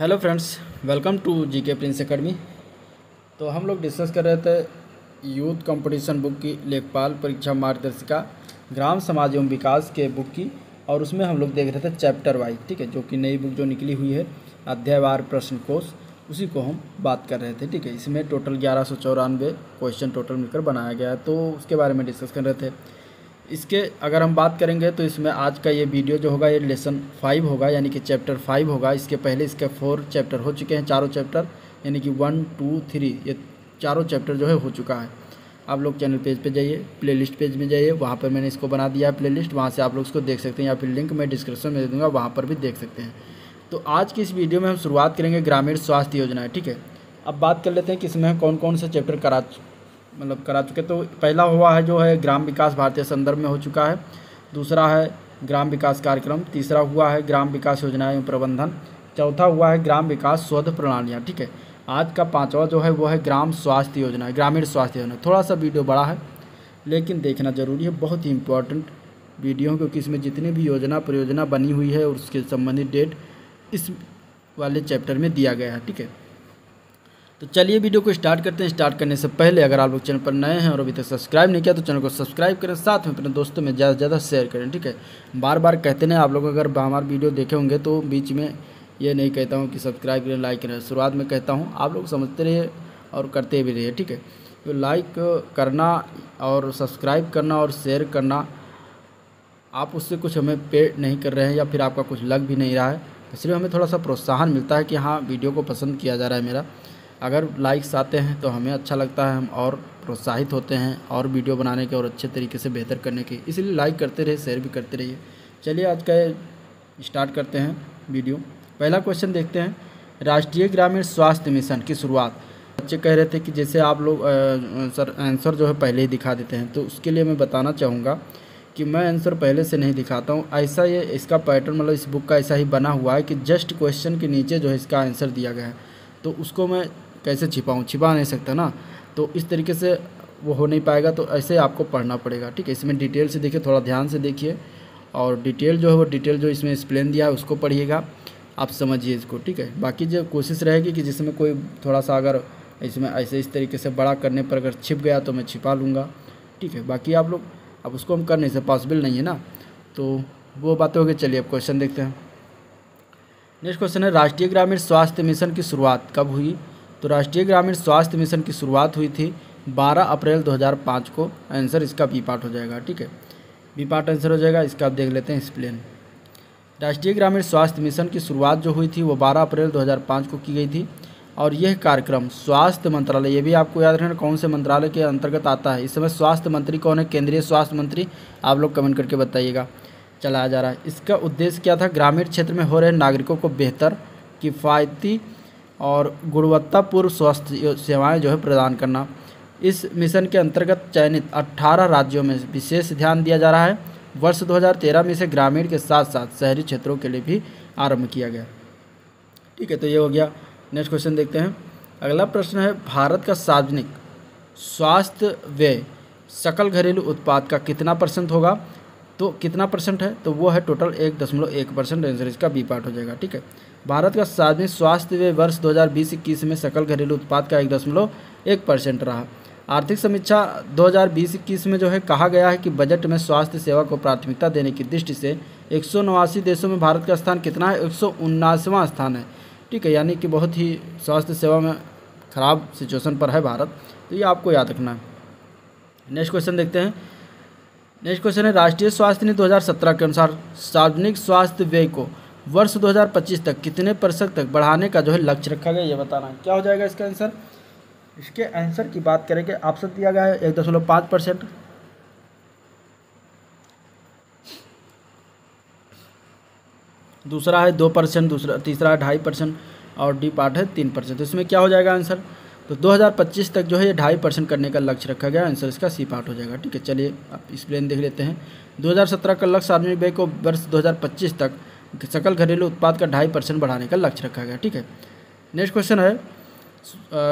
Hello friends, welcome to GK Prince Academy. तो हम लोग डिस्कस कर रहे थे यूथ कंपटीशन बुक की लेखपाल परीक्षा मार्गदर्शिका ग्राम समाज एवं विकास के बुक की, और उसमें हम लोग देख रहे थे चैप्टर वाइज, ठीक है, जो कि नई बुक जो निकली हुई है अध्यायवार प्रश्न कोश, उसी को हम बात कर रहे थे। ठीक है, इसमें टोटल 1194 क्वेश्चन टोटल मिलकर बनाया गया है, तो उसके बारे में डिस्कस कर रहे थे। इसके अगर हम बात करेंगे तो इसमें आज का ये वीडियो जो होगा ये लेसन 5 होगा, यानी कि चैप्टर 5 होगा। इसके पहले इसके 4 चैप्टर हो चुके हैं, चारों चैप्टर यानी कि 1, 2, 3 ये चारों चैप्टर जो है हो चुका है। आप लोग चैनल पेज पे जाइए, प्लेलिस्ट पेज में जाइए, वहाँ पर मैंने इसको बना दिया है प्लेलिस्ट, वहाँ से आप लोग इसको देख सकते हैं, या फिर लिंक मैं डिस्क्रिप्शन में दे दूँगा, वहाँ पर भी देख सकते हैं। तो आज की इस वीडियो में हम शुरुआत करेंगे ग्रामीण स्वास्थ्य योजना है। ठीक है, अब बात कर लेते हैं कि इसमें कौन कौन से चैप्टर करा चुके। तो पहला हुआ है जो है ग्राम विकास भारतीय संदर्भ में हो चुका है, दूसरा है ग्राम विकास कार्यक्रम, तीसरा हुआ है ग्राम विकास योजना एवं प्रबंधन, चौथा हुआ है ग्राम विकास शोध प्रणालियाँ। ठीक है, आज का पांचवा जो है वो है ग्राम स्वास्थ्य योजना, ग्रामीण स्वास्थ्य योजना। थोड़ा सा वीडियो बड़ा है लेकिन देखना ज़रूरी है, बहुत ही इंपॉर्टेंट वीडियो, क्योंकि इसमें जितनी भी योजना परियोजना बनी हुई है और उसके संबंधित डेट इस वाले चैप्टर में दिया गया है। ठीक है, तो चलिए वीडियो को स्टार्ट करते हैं। स्टार्ट करने से पहले अगर आप लोग चैनल पर नए हैं और अभी तक सब्सक्राइब नहीं किया तो चैनल को सब्सक्राइब करें, साथ में अपने दोस्तों में ज़्यादा से ज़्यादा शेयर करें। ठीक है, बार बार कहते हैं, आप लोग अगर हमारा वीडियो देखे होंगे तो बीच में ये नहीं कहता हूँ कि सब्सक्राइब करें लाइक करें, शुरुआत में कहता हूँ, आप लोग समझते रहिए और करते भी रहिए। ठीक है, तो लाइक करना और सब्सक्राइब करना और शेयर करना, आप उससे कुछ हमें पे नहीं कर रहे हैं या फिर आपका कुछ लग भी नहीं रहा है, इसलिए हमें थोड़ा सा प्रोत्साहन मिलता है कि हाँ वीडियो को पसंद किया जा रहा है मेरा। अगर लाइक्स आते हैं तो हमें अच्छा लगता है, हम और प्रोत्साहित होते हैं और वीडियो बनाने के और अच्छे तरीके से बेहतर करने के, इसलिए लाइक करते रहिए, शेयर भी करते रहिए। चलिए आज का स्टार्ट करते हैं वीडियो। पहला क्वेश्चन देखते हैं, राष्ट्रीय ग्रामीण स्वास्थ्य मिशन की शुरुआत। बच्चे कह रहे थे कि जैसे आप लोग सर आंसर जो है पहले ही दिखा देते हैं, तो उसके लिए मैं बताना चाहूँगा कि मैं आंसर पहले से नहीं दिखाता हूँ। ऐसा ये इसका पैटर्न मतलब इस बुक का ऐसा ही बना हुआ है कि जस्ट क्वेश्चन के नीचे जो है इसका आंसर दिया गया है, तो उसको मैं कैसे छिपाऊँ, छिपा नहीं सकता ना, तो इस तरीके से वो हो नहीं पाएगा, तो ऐसे आपको पढ़ना पड़ेगा। ठीक है, इसमें डिटेल से देखिए, थोड़ा ध्यान से देखिए, और डिटेल जो है वो डिटेल जो इसमें एक्सप्लेन दिया है उसको पढ़िएगा, आप समझिए इसको। ठीक है, बाकी जो कोशिश रहेगी कि जिसमें कोई थोड़ा सा अगर इसमें ऐसे इस तरीके से बड़ा करने पर अगर छिप गया तो मैं छिपा लूँगा। ठीक है, बाकी आप लोग अब उसको हम कर नहीं सकते, पॉसिबल नहीं है ना, तो वो बातें हो गई। चलिए अब क्वेश्चन देखते हैं। नेक्स्ट क्वेश्चन है, राष्ट्रीय ग्रामीण स्वास्थ्य मिशन की शुरुआत कब हुई। तो राष्ट्रीय ग्रामीण स्वास्थ्य मिशन की शुरुआत हुई थी 12 अप्रैल 2005 को। आंसर इसका बी पार्ट हो जाएगा। ठीक है, बी पार्ट आंसर हो जाएगा इसका। आप देख लेते हैं एक्सप्लेन। राष्ट्रीय ग्रामीण स्वास्थ्य मिशन की शुरुआत जो हुई थी वो 12 अप्रैल 2005 को की गई थी, और यह कार्यक्रम स्वास्थ्य मंत्रालय, ये भी आपको याद रखना कौन से मंत्रालय के अंतर्गत आता है। इस समय स्वास्थ्य मंत्री कौन है, केंद्रीय स्वास्थ्य मंत्री, आप लोग कमेंट करके बताइएगा। चलाया जा रहा है। इसका उद्देश्य क्या था, ग्रामीण क्षेत्र में हो रहे नागरिकों को बेहतर, किफ़ायती और गुणवत्तापूर्ण स्वास्थ्य सेवाएं जो है प्रदान करना। इस मिशन के अंतर्गत चयनित 18 राज्यों में विशेष ध्यान दिया जा रहा है। वर्ष 2013 में इसे ग्रामीण के साथ साथ शहरी क्षेत्रों के लिए भी आरंभ किया गया। ठीक है, तो ये हो गया। नेक्स्ट क्वेश्चन देखते हैं। अगला प्रश्न है, भारत का सार्वजनिक स्वास्थ्य व्यय सकल घरेलू उत्पाद का कितना % होगा। तो कितना % है, तो वो है टोटल 1.1%। आंसर इसका बी पार्ट हो जाएगा। ठीक है, भारत का सार्वजनिक स्वास्थ्य व्यय वर्ष 2020-21 में सकल घरेलू उत्पाद का 1.1% रहा। आर्थिक समीक्षा 2020-21 में जो है कहा गया है कि बजट में स्वास्थ्य सेवा को प्राथमिकता देने की दृष्टि से 189 देशों में भारत का स्थान कितना है, 179वां स्थान है। ठीक है, यानी कि बहुत ही स्वास्थ्य सेवा में ख़राब सिचुएशन पर है भारत, तो ये आपको याद रखना है। नेक्स्ट क्वेश्चन देखते हैं। नेक्स्ट क्वेश्चन है, राष्ट्रीय स्वास्थ्य नीति 2017 के अनुसार सार्वजनिक स्वास्थ्य व्यय को वर्ष 2025 तक कितने % तक बढ़ाने का जो है लक्ष्य रखा गया, ये बताना है। क्या हो जाएगा इसका आंसर। इसके आंसर की बात करेंगे, ऑप्शन दिया गया है 1.5%, दूसरा है 2%, तीसरा है 2.5% और डी पार्ट है 3%। तो इसमें क्या हो जाएगा आंसर, तो 2025 तक जो है ये 2.5% करने का लक्ष्य रखा गया। आंसर इसका सी पार्ट हो जाएगा। ठीक है, चलिए आप एक्सप्लेन देख लेते हैं। 2017 का लक्ष्य सार्वजनिक व्यय को वर्ष 2025 तक सकल घरेलू उत्पाद का 2.5% बढ़ाने का लक्ष्य रखा गया। ठीक है, नेक्स्ट क्वेश्चन है,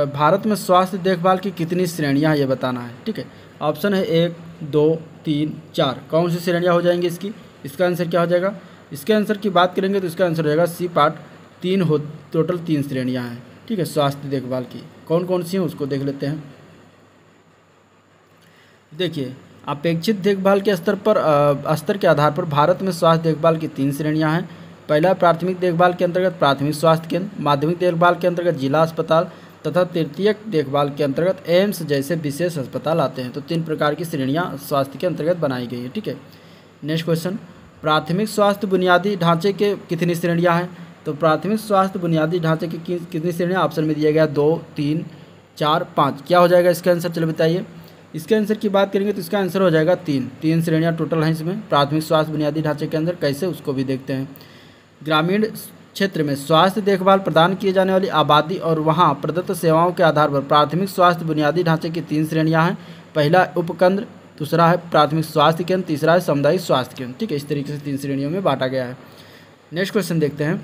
भारत में स्वास्थ्य देखभाल की कितनी श्रेणियां हैं ये बताना है। ठीक है, ऑप्शन है 1, 2, 3, 4। कौन सी श्रेणियां हो जाएंगी इसकी, इसका आंसर क्या हो जाएगा। इसके आंसर की बात करेंगे तो इसका आंसर हो जाएगा सी पार्ट टोटल 3 श्रेणियाँ हैं, ठीक है, स्वास्थ्य देखभाल की। कौन कौन सी हैं उसको देख लेते हैं। देखिए, अपेक्षित देखभाल के स्तर के आधार पर भारत में स्वास्थ्य देखभाल की 3 श्रेणियां हैं। पहला प्राथमिक देखभाल के अंतर्गत प्राथमिक स्वास्थ्य केंद्र, माध्यमिक देखभाल के अंतर्गत जिला अस्पताल तथा तृतीयक देखभाल के अंतर्गत एम्स जैसे विशेष अस्पताल आते हैं। तो 3 प्रकार की श्रेणियां स्वास्थ्य के अंतर्गत बनाई गई है, ठीक है। नेक्स्ट क्वेश्चन, प्राथमिक स्वास्थ्य बुनियादी ढांचे के कितनी श्रेणियाँ हैं? तो प्राथमिक स्वास्थ्य बुनियादी ढांचे की कितनी श्रेणियाँ ऑप्शन में दिया गया 2, 3, 4, 5। क्या हो जाएगा इसका आंसर, चलो बताइए। इसके आंसर की बात करेंगे तो इसका आंसर हो जाएगा 3 श्रेणियाँ टोटल हैं इसमें प्राथमिक स्वास्थ्य बुनियादी ढांचे के अंदर। कैसे, उसको भी देखते हैं। ग्रामीण क्षेत्र में स्वास्थ्य देखभाल प्रदान किए जाने वाली आबादी और वहां प्रदत्त सेवाओं के आधार पर प्राथमिक स्वास्थ्य बुनियादी ढांचे की 3 श्रेणियां हैं। पहला उपकेंद्र, दूसरा है प्राथमिक स्वास्थ्य केंद्र, तीसरा है सामुदायिक स्वास्थ्य केंद्र, ठीक है। इस तरीके से 3 श्रेणियों में बांटा गया है। नेक्स्ट क्वेश्चन देखते हैं।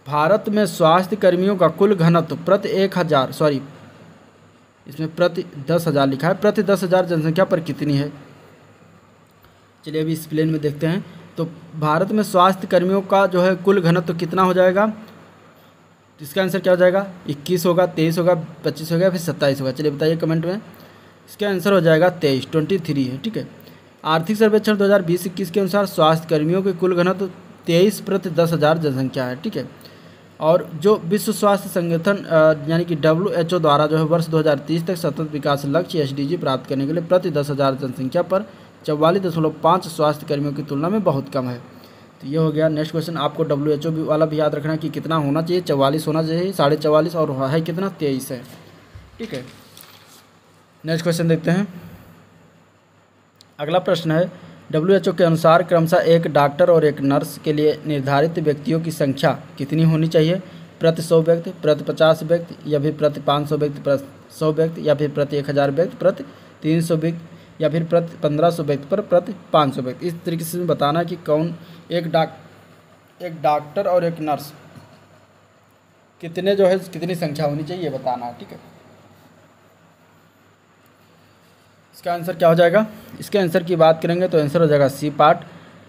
भारत में स्वास्थ्य कर्मियों का कुल घनत्व प्रति 1000 इसमें प्रति 10,000 लिखा है, प्रति 10,000 जनसंख्या पर कितनी है? चलिए अभी इस प्लेन में देखते हैं। तो भारत में स्वास्थ्य कर्मियों का जो है कुल घनत्व कितना हो जाएगा? इसका आंसर क्या हो जाएगा? 21 होगा, 23 होगा, 25 होगा, फिर 27 होगा। चलिए बताइए कमेंट में। इसका आंसर हो जाएगा 23 है, ठीक है। आर्थिक सर्वेक्षण 2020-21 के अनुसार स्वास्थ्य कर्मियों के कुल घनत्व 23 प्रति 10,000 जनसंख्या है, ठीक है। और जो विश्व स्वास्थ्य संगठन यानी कि WHO द्वारा जो है वर्ष 2030 तक सतत विकास लक्ष्य SDG प्राप्त करने के लिए प्रति 10,000 जनसंख्या पर 44.5 स्वास्थ्य कर्मियों की तुलना में बहुत कम है। तो ये हो गया। नेक्स्ट क्वेश्चन, आपको WHO वाला भी याद रखना कि कितना होना चाहिए, 44 होना चाहिए, 44.5 और है कितना 23 है, ठीक है। नेक्स्ट क्वेश्चन देखते हैं। अगला प्रश्न है, WHO के अनुसार क्रमशः एक डॉक्टर और एक नर्स के लिए निर्धारित व्यक्तियों की संख्या कितनी होनी चाहिए? प्रति 100 व्यक्ति, प्रति 50 व्यक्ति, या फिर प्रति 500 व्यक्ति प्रति 100 व्यक्ति, या फिर प्रति 1000 व्यक्ति प्रति 300 व्यक्ति, या फिर प्रति 1500 व्यक्ति पर प्रति 500 व्यक्ति। इस तरीके से बताना है कि कौन एक डॉक्टर और एक नर्स कितने जो है कितनी संख्या होनी चाहिए बताना है, ठीक है। इसका आंसर क्या हो जाएगा? इसके आंसर की बात करेंगे तो आंसर हो जाएगा सी पार्ट।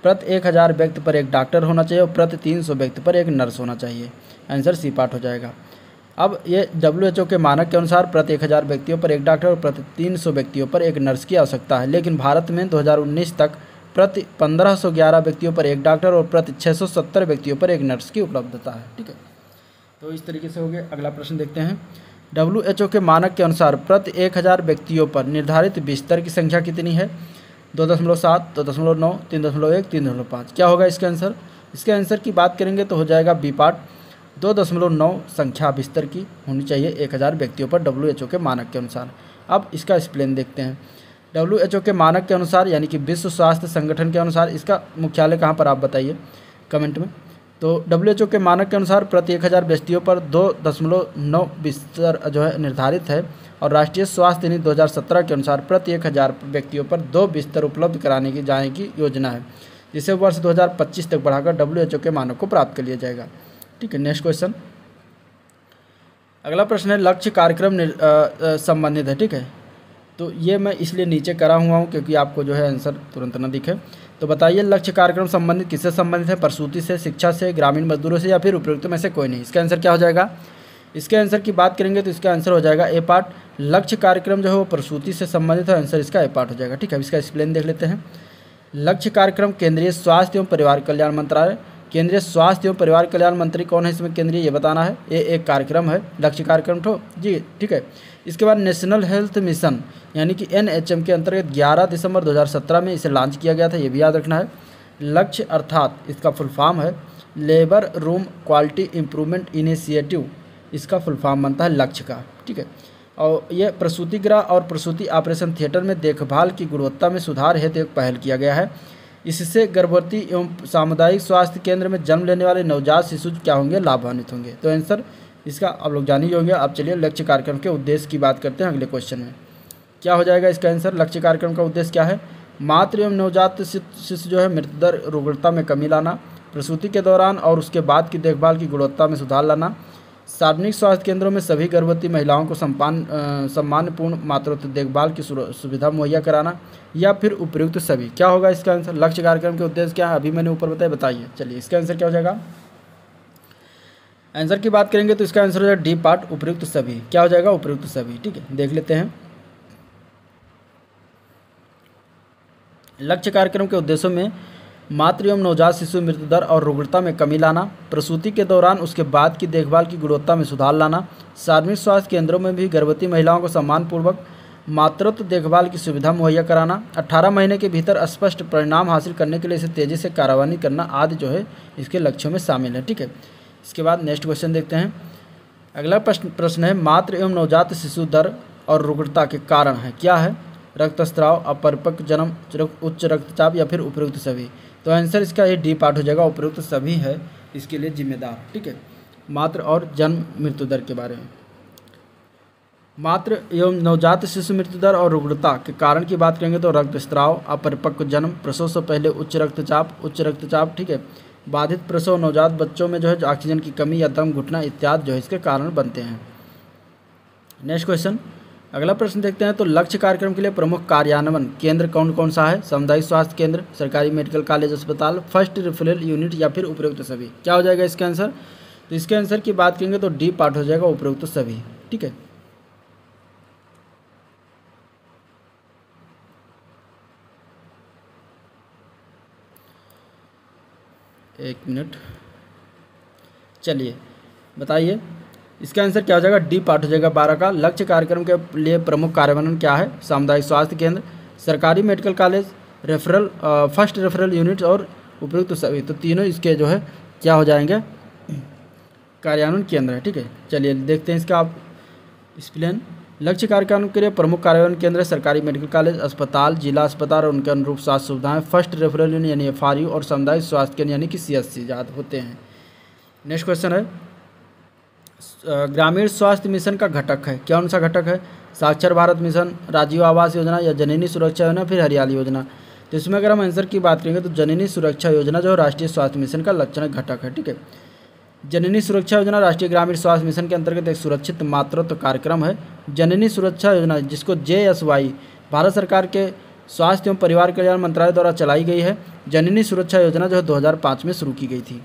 प्रति 1000 व्यक्ति पर एक डॉक्टर होना चाहिए और प्रति 300 व्यक्ति पर एक नर्स होना चाहिए। आंसर सी पार्ट हो जाएगा। अब ये WHO के मानक के अनुसार प्रति 1000 व्यक्तियों पर एक डॉक्टर और प्रति 300 व्यक्तियों पर एक नर्स की आवश्यकता है, लेकिन भारत में 2019 तक प्रति 1511 व्यक्तियों पर एक डॉक्टर और प्रति 670 व्यक्तियों पर एक नर्स की उपलब्धता है, ठीक है। तो इस तरीके से हो गया। अगला प्रश्न देखते हैं। WHO के मानक के अनुसार प्रति 1000 व्यक्तियों पर निर्धारित बिस्तर की संख्या कितनी है? 2.7, 2.9, 3.1, 3.5। क्या होगा इसका आंसर? इसके आंसर की बात करेंगे तो हो जाएगा बी पार्ट। 2.9 संख्या बिस्तर की होनी चाहिए 1000 व्यक्तियों पर WHO के मानक के अनुसार। अब इसका एक्सप्लेन देखते हैं। WHO के मानक के अनुसार यानी कि विश्व स्वास्थ्य संगठन के अनुसार इसका मुख्यालय कहाँ पर आप बताइए कमेंट में। तो WHO के मानक के अनुसार प्रति 1000 व्यक्तियों पर 2.9 बिस्तर जो है निर्धारित है, और राष्ट्रीय स्वास्थ्य नीति 2017 के अनुसार प्रति 1000 व्यक्तियों पर 2 बिस्तर उपलब्ध कराने की जाने की योजना है, जिसे वर्ष 2025 तक बढ़ाकर WHO के मानक को प्राप्त कर लिया जाएगा, ठीक है। नेक्स्ट क्वेश्चन, अगला प्रश्न है लक्ष्य कार्यक्रम संबंधित है, ठीक है। तो ये मैं इसलिए नीचे करा हुआ हूँ क्योंकि आपको जो है आंसर तुरंत ना दिखे। तो बताइए लक्ष्य कार्यक्रम संबंधित किससे संबंधित है? प्रसूति से, शिक्षा से, ग्रामीण मजदूरों से, या फिर उपयुक्त में से कोई नहीं। इसका आंसर क्या हो जाएगा? इसके आंसर की बात करेंगे तो इसका आंसर हो जाएगा ए पार्ट। लक्ष्य कार्यक्रम जो है वो प्रसूति से संबंधित है, आंसर इसका ए पार्ट हो जाएगा, ठीक है। अब इसका एक्सप्लेन देख लेते हैं। लक्ष्य कार्यक्रम केंद्रीय स्वास्थ्य एवं परिवार कल्याण मंत्रालय, केंद्रीय स्वास्थ्य एवं परिवार कल्याण मंत्री कौन है इसमें केंद्रीय, ये बताना है। ये एक कार्यक्रम है लक्ष्य कार्यक्रम तो जी, ठीक है। इसके बाद नेशनल हेल्थ मिशन यानी कि NHM के अंतर्गत 11 दिसंबर 2017 में इसे लॉन्च किया गया था, ये भी याद रखना है। लक्ष्य अर्थात इसका फुल फॉर्म है labour room quality improvement initiative, इसका फुल फॉर्म बनता है लक्ष्य का, ठीक है। और यह प्रसूति गृह और प्रसूति ऑपरेशन थिएटर में देखभाल की गुणवत्ता में सुधार हेतु एक पहल किया गया है। इससे गर्भवती एवं सामुदायिक स्वास्थ्य केंद्र में जन्म लेने वाले नवजात शिशु क्या होंगे? लाभान्वित होंगे। तो आंसर इसका आप लोग जान ही होंगे। अब चलिए लक्ष्य कार्यक्रम के उद्देश्य की बात करते हैं अगले क्वेश्चन में। क्या हो जाएगा इसका आंसर? लक्ष्य कार्यक्रम का उद्देश्य क्या है? मातृ एवं नवजात शिशु जो है मृत्यु दर रुग्णता में कमी लाना, प्रसूति के दौरान और उसके बाद की देखभाल की गुणवत्ता में सुधार लाना, सार्वजनिक स्वास्थ्य केंद्रों में सभी गर्भवती महिलाओं को सम्मानपूर्ण मातृत्व देखभाल की सुविधा मुहैया कराना, या फिर उपयुक्त सभी। क्या होगा इसका आंसर? लक्ष्य कार्यक्रम के उद्देश्य क्या है? अभी मैंने ऊपर बताइए। चलिए इसका आंसर क्या हो जाएगा? आंसर की बात करेंगे तो इसका आंसर हो जाएगा डी पार्ट, उपयुक्त सभी। क्या हो जाएगा? उपयुक्त सभी। ठीक है, देख लेते हैं। लक्ष्य कार्यक्रम के उद्देश्यों में मातृ एवं नवजात शिशु मृत्यु दर और रुग्णता में कमी लाना, प्रसूति के दौरान उसके बाद की देखभाल की गुणवत्ता में सुधार लाना, सार्वजनिक स्वास्थ्य केंद्रों में भी गर्भवती महिलाओं को सम्मानपूर्वक मातृत्व देखभाल की सुविधा मुहैया कराना, 18 महीने के भीतर स्पष्ट परिणाम हासिल करने के लिए इसे तेजी से कार्रवाई करना आदि जो है इसके लक्ष्यों में शामिल है। ठीक है, इसके बाद नेक्स्ट क्वेश्चन देखते हैं। अगला प्रश्न है मातृ एवं नवजात शिशु दर और रुग्णता के कारण है। क्या है? रक्तस्राव, अपरिपक्व जन्म, उच्च रक्तचाप या फिर उपयुक्त सभी। तो आंसर इसका ये डी पार्ट हो जाएगा, उपयुक्त सभी है इसके लिए जिम्मेदार। ठीक है, मातृ और जन्म मृत्यु दर के बारे में। मातृ एवं नवजात शिशु मृत्यु दर और रुग्णता के कारण की बात करेंगे तो रक्तस्राव, अपरिपक्व जन्म, प्रसव से पहले उच्च रक्तचाप, ठीक है, बाधित प्रसव, नवजात बच्चों में जो है ऑक्सीजन की कमी या दम घुटना इत्यादि जो है इसके कारण बनते हैं। नेक्स्ट क्वेश्चन, अगला प्रश्न देखते हैं। तो लक्ष्य कार्यक्रम के लिए प्रमुख कार्यान्वयन केंद्र कौन कौन सा है? सामुदायिक स्वास्थ्य केंद्र, सरकारी मेडिकल कॉलेज अस्पताल, फर्स्ट रेफरल यूनिट या फिर उपयुक्त सभी। क्या हो जाएगा इसका आंसर? तो इसके आंसर की बात करेंगे तो डी पार्ट हो जाएगा, उपयुक्त सभी। ठीक है, एक मिनट, चलिए बताइए इसका आंसर क्या हो जाएगा? डी पार्ट हो जाएगा 12 का। लक्ष्य कार्यक्रम के लिए प्रमुख कार्यान्वयन क्या है? सामुदायिक स्वास्थ्य केंद्र, सरकारी medical college, first referral unit और उपयुक्त सभी। तो तीनों इसके जो है क्या हो जाएंगे? कार्यान्वयन केंद्र है। ठीक है, चलिए देखते हैं इसका आप एक्सप्लेन। लक्ष्य कार्यक्रम के लिए प्रमुख कार्यान्वयन केंद्र सरकारी मेडिकल कॉलेज, अस्पताल, जिला अस्पताल और उनके अनुरूप स्वास्थ्य सुविधाएं, फर्स्ट रेफरल यूनिट यानी FRU और सामुदायिक स्वास्थ्य केंद्र यानी कि CSC ज़्यादा होते हैं। नेक्स्ट क्वेश्चन है ग्रामीण स्वास्थ्य मिशन का घटक है। कौन सा घटक है? साक्षर भारत मिशन, राजीव आवास योजना या जननी सुरक्षा योजना फिर हरियाली योजना। तो इसमें अगर हम आंसर की बात करेंगे तो जननी सुरक्षा योजना जो राष्ट्रीय स्वास्थ्य मिशन का लक्षण घटक है। ठीक है, जननी सुरक्षा योजना राष्ट्रीय ग्रामीण स्वास्थ्य मिशन के अंतर्गत एक सुरक्षित मातृत्व कार्यक्रम है। जननी सुरक्षा योजना जिसको JSY भारत सरकार के स्वास्थ्य एवं परिवार कल्याण मंत्रालय द्वारा चलाई गई है। जननी सुरक्षा योजना जो है 2005 में शुरू की गई थी।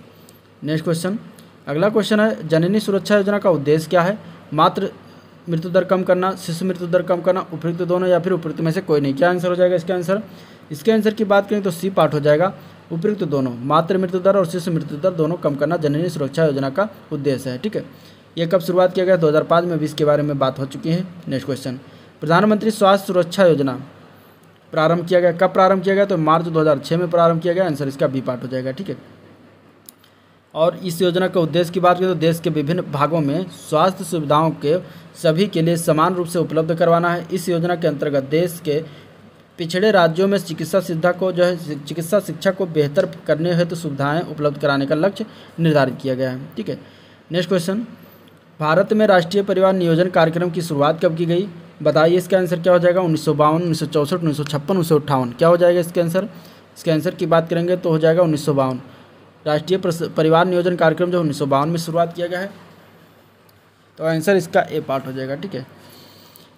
नेक्स्ट क्वेश्चन, अगला क्वेश्चन है जननी सुरक्षा योजना का उद्देश्य क्या है? मातृ मृत्यु दर कम करना, शिशु मृत्यु दर कम करना, उपयुक्त दोनों या फिर उपयुक्त में से कोई नहीं। क्या आंसर हो जाएगा इसका आंसर? इसके आंसर की बात करें तो सी पार्ट हो जाएगा, उपयुक्त दोनों। मातृ मृत्यु दर और शिशु मृत्यु दर दोनों कम करना जननी सुरक्षा योजना का उद्देश्य है। ठीक है, ये कब शुरुआत किया गया? 2005 में भी इसके बारे में बात हो चुकी है। नेक्स्ट क्वेश्चन, प्रधानमंत्री स्वास्थ्य सुरक्षा योजना प्रारंभ किया गया, कब प्रारंभ किया गया? तो मार्च 2006 में प्रारंभ किया गया। आंसर इसका बी पार्ट हो जाएगा। ठीक है, और इस योजना का उद्देश्य की बात करें तो देश के विभिन्न भागों में स्वास्थ्य सुविधाओं के सभी के लिए समान रूप से उपलब्ध करवाना है। इस योजना के अंतर्गत देश के पिछड़े राज्यों में चिकित्सा शिक्षा को बेहतर करने हेतु सुविधाएं उपलब्ध कराने का लक्ष्य निर्धारित किया गया है। ठीक है, नेक्स्ट क्वेश्चन, भारत में राष्ट्रीय परिवार नियोजन कार्यक्रम की शुरुआत कब की गई? बताइए इसका आंसर क्या हो जाएगा? 1952, 1964, 1956, 1958। क्या हो जाएगा इसके आंसर? इसके आंसर की बात करेंगे तो हो जाएगा 1952। राष्ट्रीय परिवार नियोजन कार्यक्रम जो 1952 में शुरुआत किया गया है। तो आंसर इसका ए पार्ट हो जाएगा। ठीक है,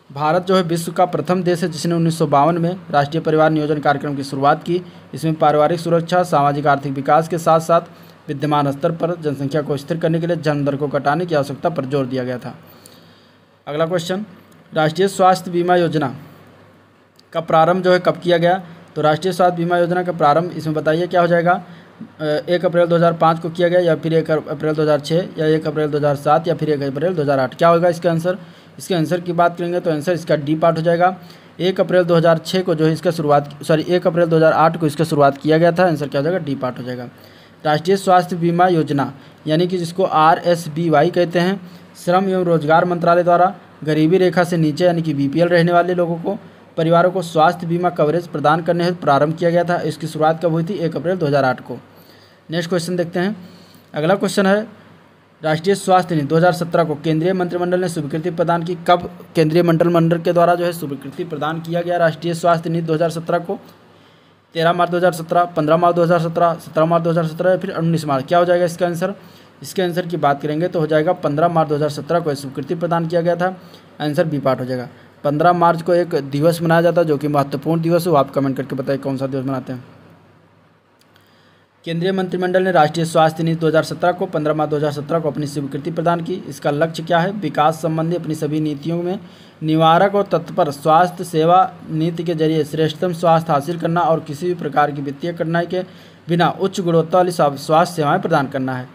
भारत जो है विश्व का प्रथम देश है जिसने 1952 में राष्ट्रीय परिवार नियोजन कार्यक्रम की शुरुआत की। इसमें पारिवारिक सुरक्षा, सामाजिक आर्थिक विकास के साथ साथ विद्यमान स्तर पर जनसंख्या को स्थिर करने के लिए जन्म दर को घटाने की आवश्यकता पर जोर दिया गया था। अगला क्वेश्चन, राष्ट्रीय स्वास्थ्य बीमा योजना का प्रारंभ जो है कब किया गया? तो राष्ट्रीय स्वास्थ्य बीमा योजना का प्रारंभ इसमें बताइए क्या हो जाएगा? 1 अप्रैल 2005 को किया गया, या फिर 1 अप्रैल 2006, या 1 अप्रैल 2007, या फिर 1 अप्रैल 2008। क्या होगा इसका आंसर? इसके आंसर की बात करेंगे तो आंसर इसका डी पार्ट हो जाएगा। 1 अप्रैल 2006 को जो है इसका शुरुआत 1 अप्रैल 2008 को इसका शुरुआत किया गया था। आंसर क्या हो जाएगा? डी पार्ट हो जाएगा। राष्ट्रीय स्वास्थ्य बीमा योजना यानी कि जिसको RSBY कहते हैं, श्रम एवं रोजगार मंत्रालय द्वारा गरीबी रेखा से नीचे यानी कि BPL रहने वाले लोगों को परिवारों को स्वास्थ्य बीमा कवरेज प्रदान करने हेतु प्रारंभ किया गया था। इसकी शुरुआत कब हुई थी? 1 अप्रैल 2008 को। नेक्स्ट क्वेश्चन देखते हैं। अगला क्वेश्चन है राष्ट्रीय स्वास्थ्य नीति 2017 को केंद्रीय मंत्रिमंडल ने स्वीकृति प्रदान की। कब केंद्रीय मंत्रिमंडल के द्वारा जो है स्वीकृति प्रदान किया गया राष्ट्रीय स्वास्थ्य नीति 2017 को? 13 मार्च 2017, 15 मार्च 2017, 17 मार्च 2017 या फिर 19 मार्च। क्या हो जाएगा इसका आंसर? इसके आंसर की बात करेंगे तो हो जाएगा 15 मार्च 2017 को स्वीकृति प्रदान किया गया था। आंसर बी पार्ट हो जाएगा। 15 मार्च को एक दिवस मनाया जाता है जो कि महत्वपूर्ण दिवस हो। आप कमेंट करके बताइए कौन सा दिवस मनाते हैं। केंद्रीय मंत्रिमंडल ने राष्ट्रीय स्वास्थ्य नीति 2017 को 15 मार्च 2017 को अपनी स्वीकृति प्रदान की। इसका लक्ष्य क्या है? विकास संबंधी अपनी सभी नीतियों में निवारक और तत्पर स्वास्थ्य सेवा नीति के जरिए श्रेष्ठतम स्वास्थ्य हासिल करना और किसी भी प्रकार की वित्तीय कठिनाई के बिना उच्च गुणवत्ता वाली स्वास्थ्य सेवाएं प्रदान करना है।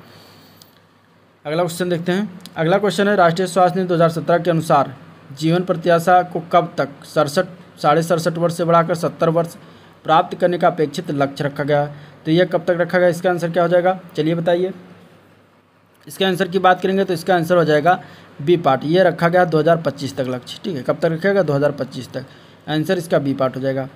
अगला क्वेश्चन देखते हैं। अगला क्वेश्चन है, राष्ट्रीय स्वास्थ्य नीति 2017 के अनुसार जीवन प्रत्याशा को कब तक 67 वर्ष से बढ़ाकर 70 वर्ष प्राप्त करने का अपेक्षित लक्ष्य रखा गया? तो यह कब तक रखा गया? इसका आंसर क्या हो जाएगा? चलिए बताइए। इसका आंसर की बात करेंगे तो इसका आंसर हो जाएगा बी पार्ट। ये रखा गया 2025 तक लक्ष्य। ठीक है, कब तक रखेगा? 2025 तक। आंसर इसका बी पार्ट हो जाएगा।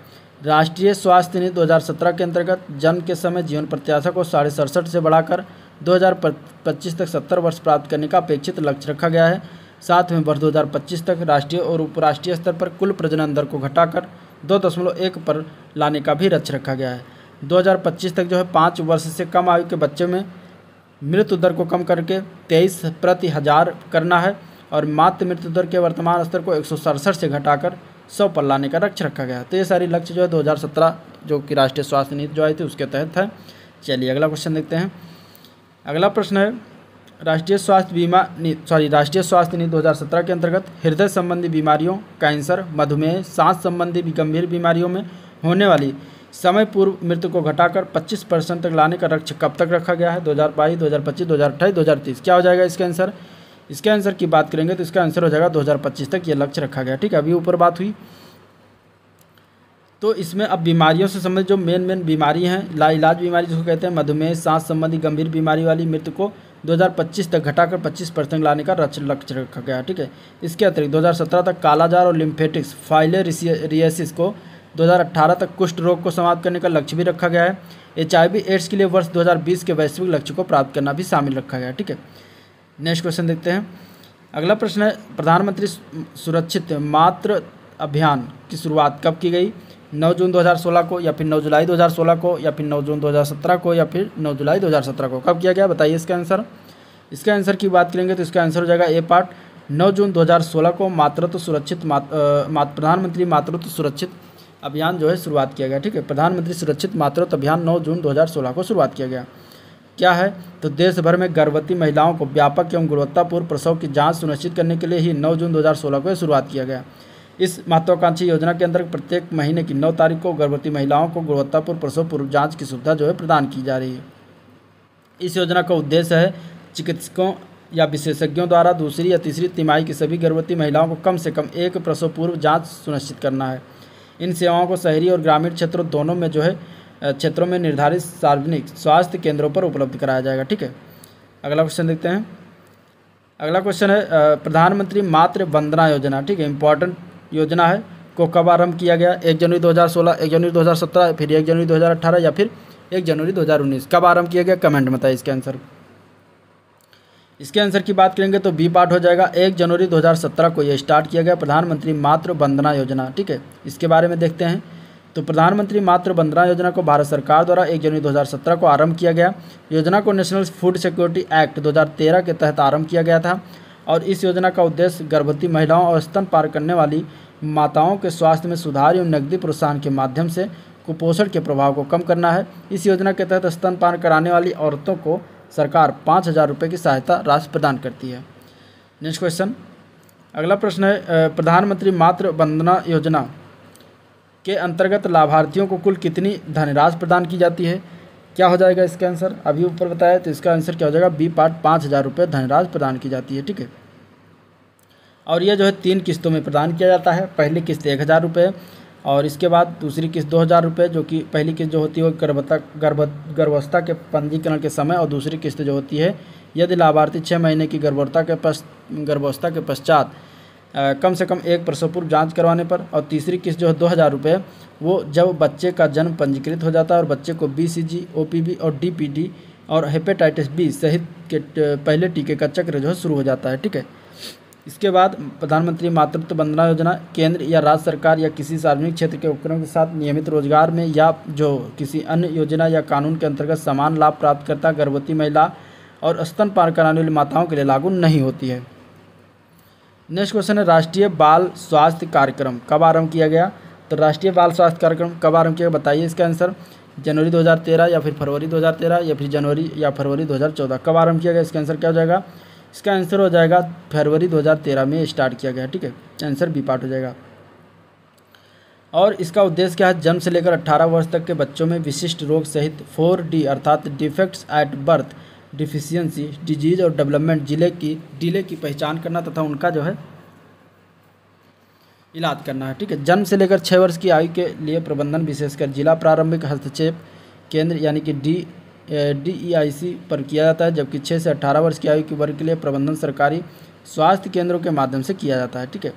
राष्ट्रीय स्वास्थ्य नीति 2017 के अंतर्गत जन्म के समय जीवन प्रत्याशा को 67.5 से बढ़ाकर 2025 तक 70 वर्ष प्राप्त करने का अपेक्षित लक्ष्य रखा गया है। साथ में वर्ष 2025 तक राष्ट्रीय और उपराष्ट्रीय स्तर पर कुल प्रजनन दर को घटाकर 2.1 पर लाने का भी लक्ष्य रखा गया है। 2025 तक जो है 5 वर्ष से कम आयु के बच्चे में मृत्यु दर को कम करके 23 प्रति हज़ार करना है और मातृ मृत्यु दर के वर्तमान स्तर को 167 से घटाकर 100 पर लाने का लक्ष्य रखा गया है। तो ये सारी लक्ष्य जो है 2017 जो कि राष्ट्रीय स्वास्थ्य नीति जो आई थी उसके तहत है। चलिए अगला क्वेश्चन देखते हैं। अगला प्रश्न है, राष्ट्रीय स्वास्थ्य नीति 2017 के अंतर्गत हृदय संबंधी बीमारियों, कैंसर, मधुमेह, सांस संबंधी गंभीर बीमारियों में होने वाली समय पूर्व मृत्यु को घटाकर 25% तक लाने का लक्ष्य कब तक रखा गया है? 2022, 2025, 2028, 2030। क्या हो जाएगा इसका आंसर? इसके आंसर की बात करेंगे तो इसका आंसर हो जाएगा 2025 तक ये लक्ष्य रखा गया। ठीक है, अभी ऊपर बात हुई तो इसमें अब बीमारियों से संबंधित जो मेन बीमारी हैं, लाइलाज बीमारी जिसको कहते हैं, मधुमेह, सांस संबंधी गंभीर बीमारी वाली मृत्यु को 2025 तक घटाकर 25% लाने का लक्ष्य रखा गया। ठीक है, इसके अतिरिक्त 2017 तक कालाजार और लिम्फेटिक्स फाइलेरियासिस को 2018 तक कुष्ठ रोग को समाप्त करने का लक्ष्य भी रखा गया है। HIV एड्स के लिए वर्ष 2020 के वैश्विक लक्ष्य को प्राप्त करना भी शामिल रखा गया। ठीक है, नेक्स्ट क्वेश्चन देखते हैं। अगला प्रश्न है, प्रधानमंत्री सुरक्षित मातृ अभियान की शुरुआत कब की गई? 9 जून 2016 को, या फिर 9 जुलाई 2016 को, या फिर 9 जून 2017 को, या फिर 9 जुलाई 2017 को? कब किया गया बताइए इसका आंसर। इसका आंसर की बात करेंगे तो इसका आंसर हो जाएगा ए पार्ट। 9 जून 2016 को प्रधानमंत्री मातृत्व सुरक्षित अभियान जो है शुरुआत किया गया। ठीक है, प्रधानमंत्री सुरक्षित मातृत्व अभियान 9 जून 2016 को शुरुआत किया गया। क्या है? तो देश भर में गर्भवती महिलाओं को व्यापक एवं गुणवत्तापूर्ण प्रसव की जांच सुनिश्चित करने के लिए ही 9 जून 2016 को शुरुआत किया गया। इस महत्वाकांक्षी योजना के अंतर्गत प्रत्येक महीने की 9 तारीख को गर्भवती महिलाओं को गुणवत्तापूर्ण प्रसव पूर्व जांच की सुविधा जो है प्रदान की जा रही है। इस योजना का उद्देश्य है चिकित्सकों या विशेषज्ञों द्वारा दूसरी या तीसरी तिमाही की सभी गर्भवती महिलाओं को कम से कम एक प्रसव पूर्व जाँच सुनिश्चित करना है। इन सेवाओं को शहरी और ग्रामीण क्षेत्रों दोनों में जो है क्षेत्रों में निर्धारित सार्वजनिक स्वास्थ्य केंद्रों पर उपलब्ध कराया जाएगा। ठीक है, अगला क्वेश्चन देखते हैं। अगला क्वेश्चन है, प्रधानमंत्री मातृ वंदना योजना, ठीक है, इंपॉर्टेंट योजना है, को कब आरंभ किया गया? 1 जनवरी 2016, 1 जनवरी 2017, फिर 1 जनवरी 2018 या फिर 1 जनवरी 2019? कब आरंभ किया गया? कमेंट में बताइए इसके आंसर। इसके आंसर की बात करेंगे तो बी पार्ट हो जाएगा। 1 जनवरी 2017 को यह स्टार्ट किया गया प्रधानमंत्री मातृ वंदना योजना। ठीक है, इसके बारे में देखते हैं। तो प्रधानमंत्री मातृ वंदना योजना को भारत सरकार द्वारा 1 जनवरी 2017 को आरंभ किया गया। योजना को नेशनल फूड सिक्योरिटी एक्ट 2013 के तहत आरंभ किया गया था और इस योजना का उद्देश्य गर्भवती महिलाओं और स्तनपान करने वाली माताओं के स्वास्थ्य में सुधार एवं नकदी प्रोत्साहन के माध्यम से कुपोषण के प्रभाव को कम करना है। इस योजना के तहत स्तनपान कराने वाली औरतों को सरकार 5,000 रुपये की सहायता राशि प्रदान करती है। नेक्स्ट क्वेश्चन, अगला प्रश्न है, प्रधानमंत्री मातृ वंदना योजना के अंतर्गत लाभार्थियों को कुल कितनी धनराशि प्रदान की जाती है? क्या हो जाएगा इसका आंसर? अभी ऊपर बताया तो इसका आंसर क्या हो जाएगा? बी पार्ट 5,000 रुपये धनराशि प्रदान की जाती है। ठीक है, और यह जो है 3 किस्तों में प्रदान किया जाता है। पहली किस्त 1,000 रुपये और इसके बाद दूसरी किस्त 2,000 रुपये, जो कि पहली किस्त जो होती है वो गर्भावस्था के पंजीकरण के समय और दूसरी किस्त जो होती है यदि लाभार्थी 6 महीने की गर्भावस्था के पश्चात कम से कम एक प्रसव पूर्व जाँच करवाने पर, और तीसरी किस्त जो है 2,000 रुपये वो जब बच्चे का जन्म पंजीकृत हो जाता है और बच्चे को BCG, OPV और DPD और हेपेटाइटिस B सहित के पहले टीके का चक्र जो है शुरू हो जाता है। ठीक है, इसके बाद प्रधानमंत्री मातृत्व वंदना योजना केंद्र या राज्य सरकार या किसी सार्वजनिक क्षेत्र के उपक्रम के साथ नियमित रोजगार में या जो किसी अन्य योजना या कानून के अंतर्गत समान लाभ प्राप्त करता गर्भवती महिला और स्तनपान कराने वाली माताओं के लिए लागू नहीं होती है। नेक्स्ट क्वेश्चन है, राष्ट्रीय बाल स्वास्थ्य कार्यक्रम कब आरंभ किया गया? तो राष्ट्रीय बाल स्वास्थ्य कार्यक्रम कब आरंभ किया, बताइए इसका आंसर। जनवरी 2013 या फिर फरवरी 2013 या फिर जनवरी या फरवरी 2014? कब आरंभ किया गया? इसका आंसर क्या हो जाएगा? इसका आंसर हो जाएगा फरवरी 2013 में स्टार्ट किया गया, ठीक है, आंसर बी पार्ट हो जाएगा। और इसका उद्देश्य क्या है? जन्म से लेकर 18 वर्ष तक के बच्चों में विशिष्ट रोग सहित 4D अर्थात defects at birth, deficiency, disease और डेवलपमेंट डिले की पहचान करना तथा उनका जो है इलाज करना है, ठीक है। जन्म से लेकर 6 वर्ष की आयु के लिए प्रबंधन विशेषकर जिला प्रारंभिक हस्तक्षेप केंद्र यानी कि DEIC पर किया जाता है, जबकि 6 से 18 वर्ष की आयु के वर्ग के लिए प्रबंधन सरकारी स्वास्थ्य केंद्रों के माध्यम से किया जाता है, ठीक है।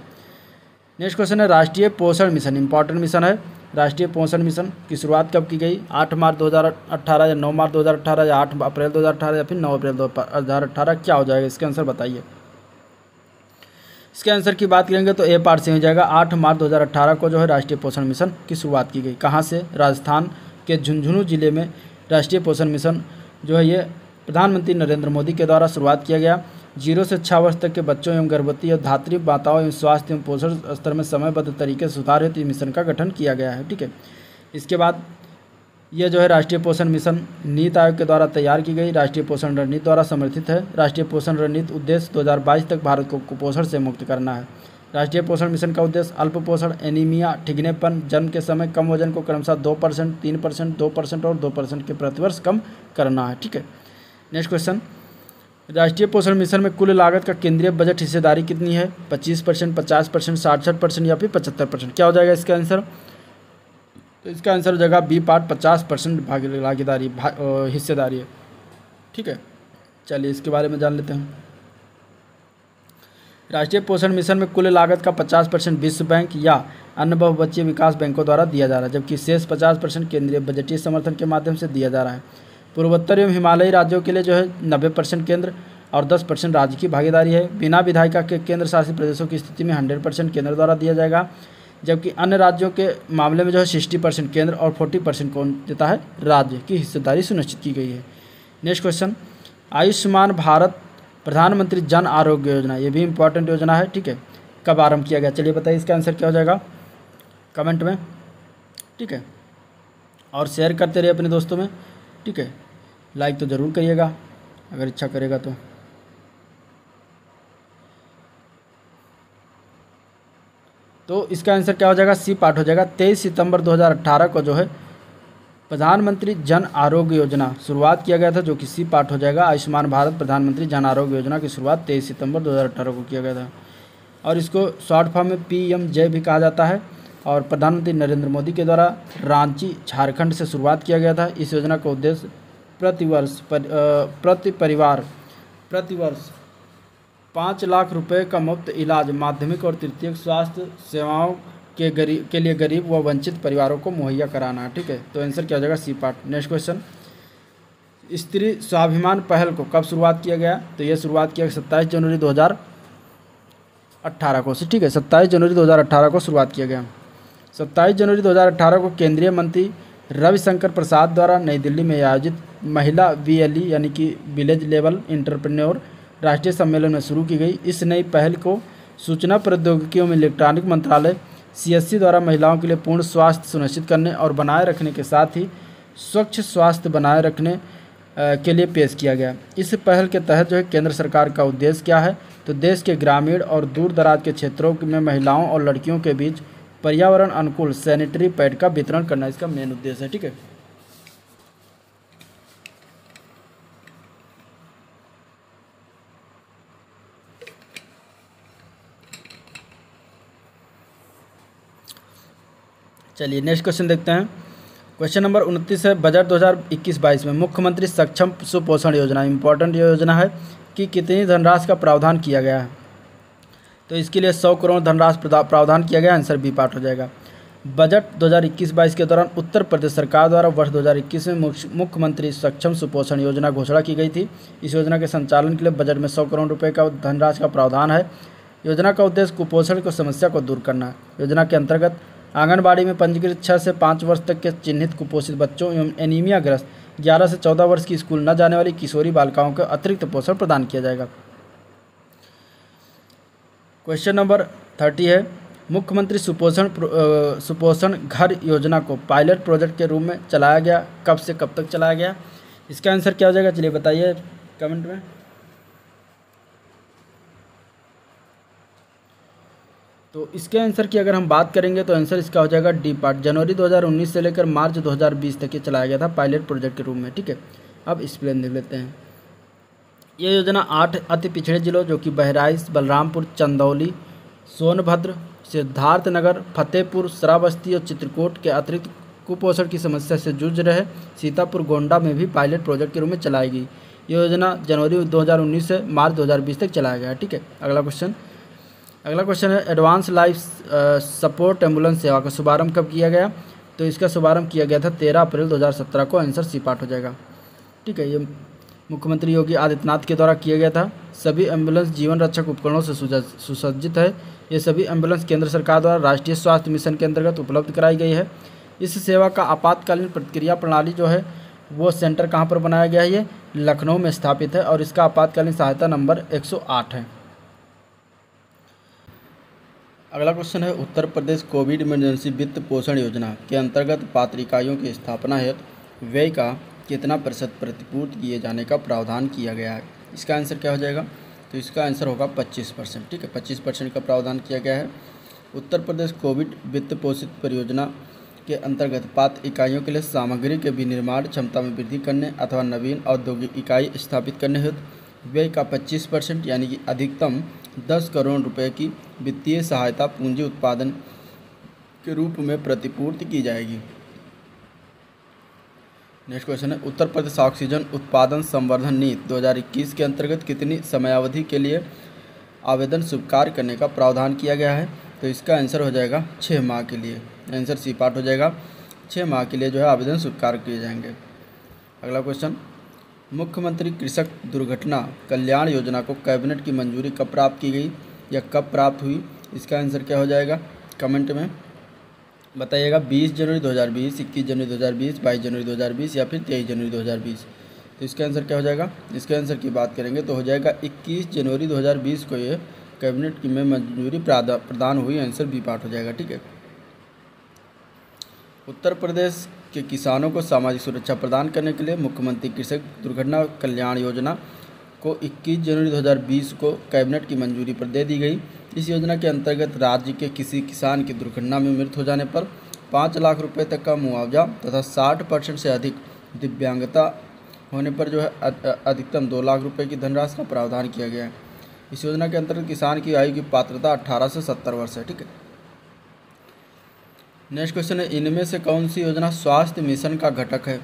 नेक्स्ट क्वेश्चन है राष्ट्रीय पोषण मिशन, इंपॉर्टेंट मिशन है। राष्ट्रीय पोषण मिशन की शुरुआत कब की गई? 8 मार्च 2018 या 9 मार्च 2018 या 8 अप्रैल 2018 या फिर 9 अप्रैल 2018? क्या हो जाएगा इसका आंसर बताइए। इसके आंसर की बात करेंगे तो ए पार्ट से हो जाएगा। 8 मार्च 2018 को जो है राष्ट्रीय पोषण मिशन की शुरुआत की गई। कहाँ से? राजस्थान के झुंझुनू जिले में राष्ट्रीय पोषण मिशन जो है ये प्रधानमंत्री नरेंद्र मोदी के द्वारा शुरुआत किया गया। 0 से 6 वर्ष तक के बच्चों एवं गर्भवती और धात्री माताओं एवं स्वास्थ्य एवं पोषण स्तर में समयबद्ध तरीके से सुधार हेतु मिशन का गठन किया गया है, ठीक है। इसके बाद यह जो है राष्ट्रीय पोषण मिशन नीति आयोग के द्वारा तैयार की गई राष्ट्रीय पोषण रणनीति द्वारा समर्थित है। राष्ट्रीय पोषण रणनीति उद्देश्य 2022 तक भारत को कुपोषण से मुक्त करना है। राष्ट्रीय पोषण मिशन का उद्देश्य अल्प पोषण, एनीमिया, ठिगनेपन, जन्म के समय कम वजन को क्रमशः 2%, 3%, 2% और 2% के प्रतिवर्ष कम करना है, ठीक है। नेक्स्ट क्वेश्चन, राष्ट्रीय पोषण मिशन में कुल लागत का केंद्रीय बजट हिस्सेदारी कितनी है? 25%, 50%, 67% या फिर 75%? क्या हो जाएगा इसका आंसर? तो इसका आंसर हो जाएगा बी पार्ट, 50% भागीदारी हिस्सेदारी है, ठीक है। चलिए इसके बारे में जान लेते हैं। राष्ट्रीय पोषण मिशन में कुल लागत का 50% विश्व बैंक या अन्य बहुपक्षीय विकास बैंकों द्वारा दिया जा रहा है, जबकि शेष 50% केंद्रीय बजटीय समर्थन के माध्यम से दिया जा रहा है। पूर्वोत्तर एवं हिमालयी राज्यों के लिए जो है 90% केंद्र और 10% राज्य की भागीदारी है। बिना विधायिका के केंद्र शासित प्रदेशों की स्थिति में 100% केंद्र द्वारा दिया जाएगा, जबकि अन्य राज्यों के मामले में जो है 60% केंद्र और 40% कौन देता है? राज्य की हिस्सेदारी सुनिश्चित की गई है। नेक्स्ट क्वेश्चन, आयुष्मान भारत प्रधानमंत्री जन आरोग्य योजना, ये भी इंपॉर्टेंट योजना है, ठीक है, कब आरंभ किया गया? चलिए बताइए इसका आंसर क्या हो जाएगा कमेंट में, ठीक है। और शेयर करते रहिए अपने दोस्तों में, ठीक है। लाइक तो ज़रूर करिएगा अगर इच्छा करेगा तो इसका आंसर क्या हो जाएगा? सी पार्ट हो जाएगा। 23 सितंबर 2018 को जो है प्रधानमंत्री जन आरोग्य योजना शुरुआत किया गया था, जो कि सी पार्ट हो जाएगा। आयुष्मान भारत प्रधानमंत्री जन आरोग्य योजना की शुरुआत 23 सितंबर 2018 को किया गया था और इसको शॉर्ट फॉर्म में PMJ भी कहा जाता है। और प्रधानमंत्री नरेंद्र मोदी के द्वारा रांची, झारखंड से शुरुआत किया गया था। इस योजना का उद्देश्य प्रतिवर्ष 5 लाख रुपए का मुफ्त इलाज माध्यमिक और तृतीयक स्वास्थ्य सेवाओं के लिए गरीब व वंचित परिवारों को मुहैया कराना है, ठीक है। तो आंसर क्या हो जाएगा? C part. नेक्स्ट क्वेश्चन, स्त्री स्वाभिमान पहल को कब शुरुआत किया गया? तो यह शुरुआत किया 27 जनवरी 2018 को, ठीक है, 27 जनवरी 2018 को शुरुआत किया गया। 27 जनवरी 2018 को केंद्रीय मंत्री रविशंकर प्रसाद द्वारा नई दिल्ली में आयोजित महिला VLE यानी कि विलेज लेवल एंटरप्रेन्योर राष्ट्रीय सम्मेलन में शुरू की गई। इस नई पहल को सूचना प्रौद्योगिकी एवं इलेक्ट्रॉनिक मंत्रालय CSC द्वारा महिलाओं के लिए पूर्ण स्वास्थ्य सुनिश्चित करने और बनाए रखने के साथ ही स्वच्छ स्वास्थ्य बनाए रखने के लिए पेश किया गया। इस पहल के तहत जो है केंद्र सरकार का उद्देश्य क्या है? तो देश के ग्रामीण और दूर दराज के क्षेत्रों में महिलाओं और लड़कियों के बीच पर्यावरण अनुकूल सैनिटरी पैड का वितरण करना इसका मेन उद्देश्य है, ठीक है। चलिए नेक्स्ट क्वेश्चन देखते हैं। क्वेश्चन नंबर 29 है, बजट 2021-22 में मुख्यमंत्री सक्षम सुपोषण योजना, इंपॉर्टेंट योजना है कि कितनी धनराशि का प्रावधान किया गया है? तो इसके लिए 100 करोड़ धनराशि प्रावधान किया गया, आंसर बी पार्ट हो जाएगा। बजट 2021-22 के दौरान उत्तर प्रदेश सरकार द्वारा वर्ष 2021 में मुख्यमंत्री सक्षम सुपोषण योजना घोषणा की गई थी। इस योजना के संचालन के लिए बजट में 100 करोड़ रुपये का धनराशि का प्रावधान है। योजना का उद्देश्य कुपोषण की समस्या को दूर करना है। योजना के अंतर्गत आंगनबाड़ी में पंजीकृत 6 से 5 वर्ष तक के चिन्हित कुपोषित बच्चों एवं एनीमिया ग्रस्त 11 से 14 वर्ष की स्कूल न जाने वाली किशोरी बालिकाओं को अतिरिक्त पोषण प्रदान किया जाएगा। क्वेश्चन नंबर 30 है, मुख्यमंत्री सुपोषण घर योजना को पायलट प्रोजेक्ट के रूप में चलाया गया, कब से कब तक चलाया गया? इसका आंसर क्या हो जाएगा, चलिए बताइए कमेंट में। तो इसके आंसर की अगर हम बात करेंगे तो आंसर इसका हो जाएगा डी पार्ट। जनवरी 2019 से लेकर मार्च 2020 तक ये चलाया गया था पायलट प्रोजेक्ट के रूप में, ठीक है। अब एक्सप्लेन देख लेते हैं। ये योजना 8 अति पिछड़े जिलों जो कि बहराइच, बलरामपुर, चंदौली, सोनभद्र, सिद्धार्थनगर, फतेहपुर, श्रावस्ती और चित्रकूट के अतिरिक्त कुपोषण की समस्या से जूझ रहे सीतापुर, गोंडा में भी पायलट प्रोजेक्ट के रूप में चलाई गई। ये योजना जनवरी 2019 से मार्च 2020 तक चलाया गया, ठीक है। अगला क्वेश्चन है एडवांस लाइफ सपोर्ट एम्बुलेंस सेवा का शुभारंभ कब किया गया? तो इसका शुभारंभ किया गया था 13 अप्रैल 2017 को। आंसर सी पार्ट हो जाएगा, ठीक है। ये मुख्यमंत्री योगी आदित्यनाथ के द्वारा किया गया था। सभी एम्बुलेंस जीवन रक्षक उपकरणों से सुसज्जित है। ये सभी एम्बुलेंस केंद्र सरकार द्वारा राष्ट्रीय स्वास्थ्य मिशन के अंतर्गत उपलब्ध कराई गई है। इस सेवा का आपातकालीन प्रतिक्रिया प्रणाली जो है वो सेंटर कहाँ पर बनाया गया है? ये लखनऊ में स्थापित है और इसका आपातकालीन सहायता नंबर 108 है। अगला क्वेश्चन है उत्तर प्रदेश कोविड इमरजेंसी वित्त पोषण योजना के अंतर्गत पात्र इकाइयों की स्थापना हेतु व्यय का कितना प्रतिशत प्रतिपूर्ति किए जाने का प्रावधान किया गया है? इसका आंसर क्या हो जाएगा? तो इसका आंसर होगा 25%, ठीक है। 25% का प्रावधान किया गया है। उत्तर प्रदेश कोविड वित्त पोषित परियोजना के अंतर्गत पात्र इकाइयों के लिए सामग्री के विनिर्माण क्षमता में वृद्धि करने अथवा नवीन औद्योगिक इकाई स्थापित करने हेतु व्यय का 25% यानी कि अधिकतम 10 करोड़ रुपए की वित्तीय सहायता पूंजी उत्पादन के रूप में प्रतिपूर्ति की जाएगी। नेक्स्ट क्वेश्चन है उत्तर प्रदेश ऑक्सीजन उत्पादन संवर्धन नीति 2021 के अंतर्गत कितनी समयावधि के लिए आवेदन स्वीकार करने का प्रावधान किया गया है? तो इसका आंसर हो जाएगा 6 माह के लिए। आंसर सी पार्ट हो जाएगा, 6 माह के लिए जो है आवेदन स्वीकार किए जाएंगे। अगला क्वेश्चन मुख्यमंत्री कृषक दुर्घटना कल्याण योजना को कैबिनेट की मंजूरी कब प्राप्त की गई या कब प्राप्त हुई? इसका आंसर क्या हो जाएगा, कमेंट में बताइएगा। 20 जनवरी 2020, 21 जनवरी 2020, 22 जनवरी 2020 या फिर 23 जनवरी 2020। तो इसका आंसर क्या हो जाएगा? इसके आंसर की बात करेंगे तो हो जाएगा 21 जनवरी 2020 को ये कैबिनेट की में मंजूरी प्रदान हुई। आंसर बी पार्ट हो जाएगा, ठीक है। उत्तर प्रदेश के किसानों को सामाजिक सुरक्षा प्रदान करने के लिए मुख्यमंत्री कृषक दुर्घटना कल्याण योजना को 21 जनवरी 2020 को कैबिनेट की मंजूरी पर दे दी गई। इस योजना के अंतर्गत राज्य के किसी किसान की दुर्घटना में मृत्यु हो जाने पर 5 लाख रुपए तक का मुआवजा तथा 60% से अधिक दिव्यांगता होने पर जो है अधिकतम 2 लाख रुपए की धनराशि का प्रावधान किया गया है। इस योजना के अंतर्गत किसान की आयु की पात्रता 18 से 70 वर्ष है, ठीक है। नेक्स्ट क्वेश्चन है इनमें से कौन सी योजना स्वास्थ्य मिशन का घटक है?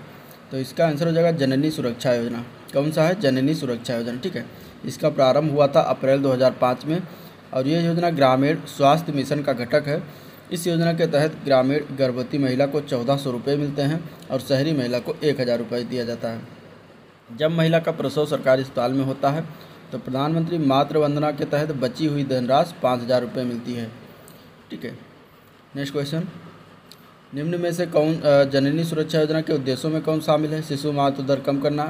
तो इसका आंसर हो जाएगा जननी सुरक्षा योजना। कौन सा है? जननी सुरक्षा योजना, ठीक है। इसका प्रारंभ हुआ था अप्रैल 2005 में और ये योजना ग्रामीण स्वास्थ्य मिशन का घटक है। इस योजना के तहत ग्रामीण गर्भवती महिला को 1400 रुपये मिलते हैं और शहरी महिला को 1000 रुपये दिया जाता है। जब महिला का प्रसव सरकारी अस्पताल में होता है तो प्रधानमंत्री मातृ वंदना के तहत बची हुई धनराशि 5000 रुपये मिलती है, ठीक है। नेक्स्ट क्वेश्चन निम्न में से कौन जननी सुरक्षा योजना के उद्देश्यों में कौन शामिल है? शिशु मातृ दर कम करना,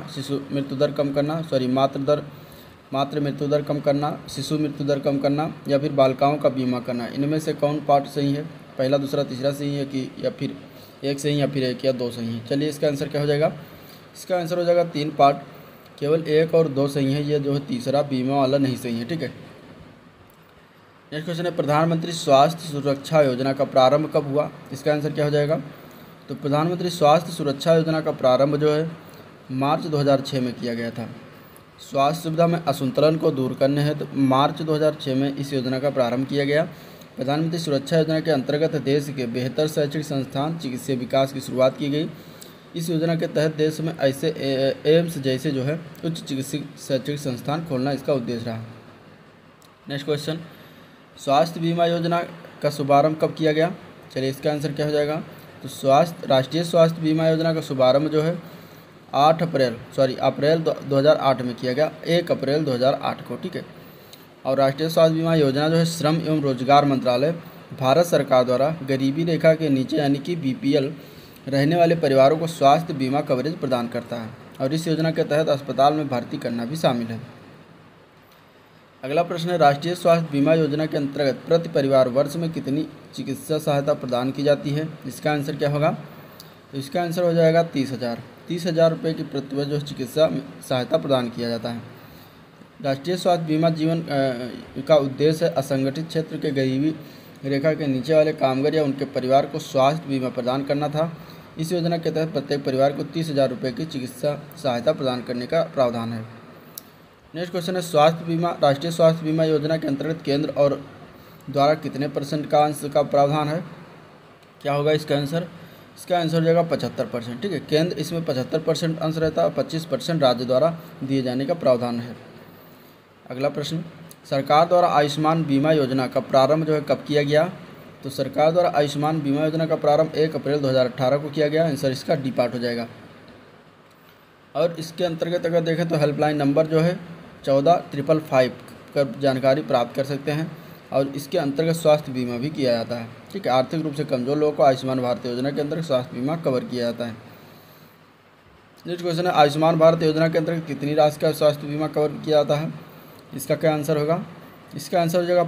मातृ मृत्यु दर कम करना, शिशु मृत्यु दर कम करना या फिर बालिकाओं का बीमा करना। इनमें से कौन पार्ट सही है? पहला, दूसरा, तीसरा सही है कि या फिर एक सही या फिर एक या 2 सही है? चलिए इसका आंसर क्या हो जाएगा? इसका आंसर हो जाएगा 3 पार्ट, केवल 1 और 2 सही है। ये जो है तीसरा बीमा वाला नहीं सही है, ठीक है। नेक्स्ट क्वेश्चन है प्रधानमंत्री स्वास्थ्य सुरक्षा योजना का प्रारंभ कब हुआ? इसका आंसर क्या हो जाएगा? तो प्रधानमंत्री स्वास्थ्य सुरक्षा योजना का प्रारंभ जो है मार्च 2006 में किया गया था। स्वास्थ्य सुविधा में असंतुलन को दूर करने हेतु मार्च 2006 में इस योजना का प्रारंभ किया गया। प्रधानमंत्री सुरक्षा योजना के अंतर्गत देश के बेहतर शैक्षणिक संस्थान चिकित्सीय विकास की शुरुआत की गई। इस योजना के तहत देश में ऐसे एम्स जैसे जो है उच्च चिकित्सीय शैक्षणिक संस्थान खोलना इसका उद्देश्य रहा। नेक्स्ट क्वेश्चन स्वास्थ्य बीमा योजना का शुभारंभ कब किया गया? चलिए इसका आंसर क्या हो जाएगा? तो राष्ट्रीय स्वास्थ्य बीमा योजना का शुभारंभ जो है अप्रैल 2008 में किया गया, 1 अप्रैल 2008 को, ठीक है। और राष्ट्रीय स्वास्थ्य बीमा योजना जो है श्रम एवं रोजगार मंत्रालय भारत सरकार द्वारा गरीबी रेखा के नीचे यानी कि BPL रहने वाले परिवारों को स्वास्थ्य बीमा कवरेज प्रदान करता है और इस योजना के तहत अस्पताल में भर्ती करना भी शामिल है। अगला प्रश्न है, राष्ट्रीय स्वास्थ्य बीमा योजना के अंतर्गत प्रति परिवार वर्ष में कितनी चिकित्सा सहायता प्रदान की जाती है? इसका आंसर क्या होगा? तो इसका आंसर हो जाएगा 30,000 रुपये की प्रतिवर्ष जो चिकित्सा सहायता प्रदान किया जाता है। राष्ट्रीय स्वास्थ्य बीमा जीवन का उद्देश्य है असंगठित क्षेत्र के गरीबी रेखा के नीचे वाले कामगार या उनके परिवार को स्वास्थ्य बीमा प्रदान करना था। इस योजना के तहत प्रत्येक परिवार को 30,000 रुपये की चिकित्सा सहायता प्रदान करने का प्रावधान है। नेक्स्ट क्वेश्चन है, स्वास्थ्य बीमा राष्ट्रीय स्वास्थ्य बीमा योजना के अंतर्गत केंद्र और द्वारा कितने % का अंश का प्रावधान है? क्या होगा इसका आंसर? इसका आंसर हो जाएगा 75%। ठीक है, केंद्र इसमें 75% अंश रहता है और 25% राज्य द्वारा दिए जाने का प्रावधान है। अगला प्रश्न, सरकार द्वारा आयुष्मान बीमा योजना का प्रारंभ जो है कब किया गया? तो सरकार द्वारा आयुष्मान बीमा योजना का प्रारंभ 1 अप्रैल 2018 को किया गया। आंसर इसका डी पार्ट हो जाएगा। और इसके अंतर्गत अगर देखें तो हेल्पलाइन नंबर जो है 14,555 पर जानकारी प्राप्त कर सकते हैं और इसके अंतर्गत स्वास्थ्य बीमा भी किया जाता है। ठीक है, आर्थिक रूप से कमजोर लोगों को आयुष्मान भारत योजना के अंतर्गत स्वास्थ्य बीमा कवर किया जाता है। नेक्स्ट क्वेश्चन है, आयुष्मान भारत योजना के अंतर्गत कितनी राशि का स्वास्थ्य बीमा कवर किया जाता है? इसका क्या आंसर होगा? इसका आंसर हो जाएगा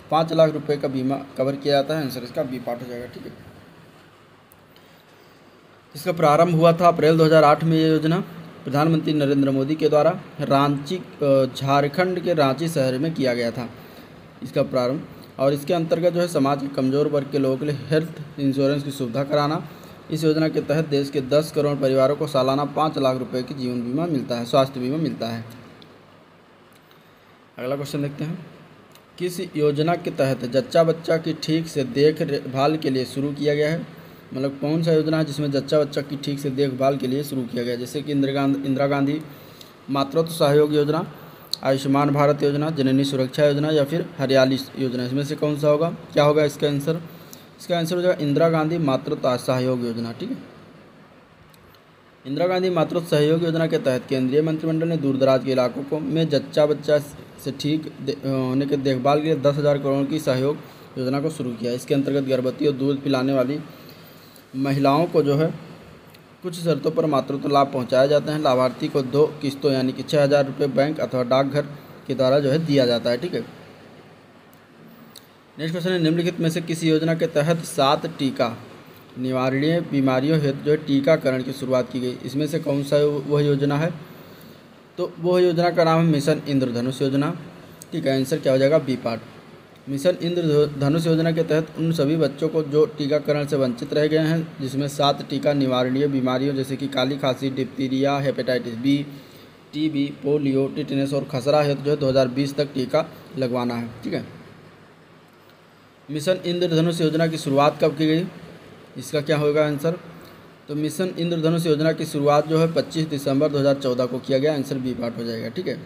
5 लाख रुपए का बीमा कवर किया जाता है। आंसर इसका बी पार्ट हो जाएगा। ठीक है, इसका प्रारंभ हुआ था अप्रैल 2008 में। ये योजना प्रधानमंत्री नरेंद्र मोदी के द्वारा झारखंड के रांची शहर में किया गया था इसका प्रारंभ। और इसके अंतर्गत जो है समाज के कमज़ोर वर्ग के लोगों के लिए हेल्थ इंश्योरेंस की सुविधा कराना। इस योजना के तहत देश के 10 करोड़ परिवारों को सालाना 5 लाख रुपए की जीवन बीमा मिलता है, स्वास्थ्य बीमा मिलता है। अगला क्वेश्चन देखते हैं, किस योजना के तहत जच्चा बच्चा की ठीक से देखभाल के लिए शुरू किया गया है? मतलब कौन सा योजना है जिसमें जच्चा बच्चा की ठीक से देखभाल के लिए शुरू किया गया? जैसे कि इंदिरा गांधी मातृत्व सहयोग योजना, आयुष्मान भारत योजना, जननी सुरक्षा योजना या फिर हरियाली योजना। इसमें से कौन सा होगा? क्या होगा इसका आंसर? इसका आंसर हो जाएगा इंदिरा गांधी मातृत्व सहयोग योजना। ठीक है, इंदिरा गांधी मातृत्व सहयोग योजना के तहत केंद्रीय मंत्रिमंडल ने दूरदराज के इलाकों को में जच्चा बच्चा से ठीक होने के देखभाल के लिए 10,000 करोड़ की सहयोग योजना को शुरू किया। इसके अंतर्गत गर्भवती और दूध पिलाने वाली महिलाओं को जो है कुछ शर्तों पर मातृत्व लाभ पहुंचाए जाते हैं। लाभार्थी को 2 किस्तों यानी कि 6,000 रुपये बैंक अथवा डाकघर के द्वारा जो है दिया जाता है। ठीक है, नेक्स्ट क्वेश्चन है, निम्नलिखित में से किसी योजना के तहत 7 टीका निवारणीय बीमारियों हेतु जो है टीकाकरण की शुरुआत की गई? इसमें से कौन सा वह योजना है? तो वह योजना का नाम है मिशन इंद्रधनुष योजना। ठीक है, आंसर क्या हो जाएगा? B part. मिशन इंद्रधनुष योजना के तहत उन सभी बच्चों को जो टीकाकरण से वंचित रह गए हैं, जिसमें 7 टीका निवारणीय बीमारियों जैसे कि काली खांसी, diphtheria, hepatitis B, TB, polio, tetanus और खसरा हेतु जो है 2020 तक टीका लगवाना है। ठीक है, मिशन इंद्रधनुष योजना की शुरुआत कब की गई? इसका क्या होगा आंसर? तो मिशन इंद्रधनुष योजना की शुरुआत जो है 25 दिसंबर 2014 को किया गया। आंसर बी पार्ट हो जाएगा। ठीक है,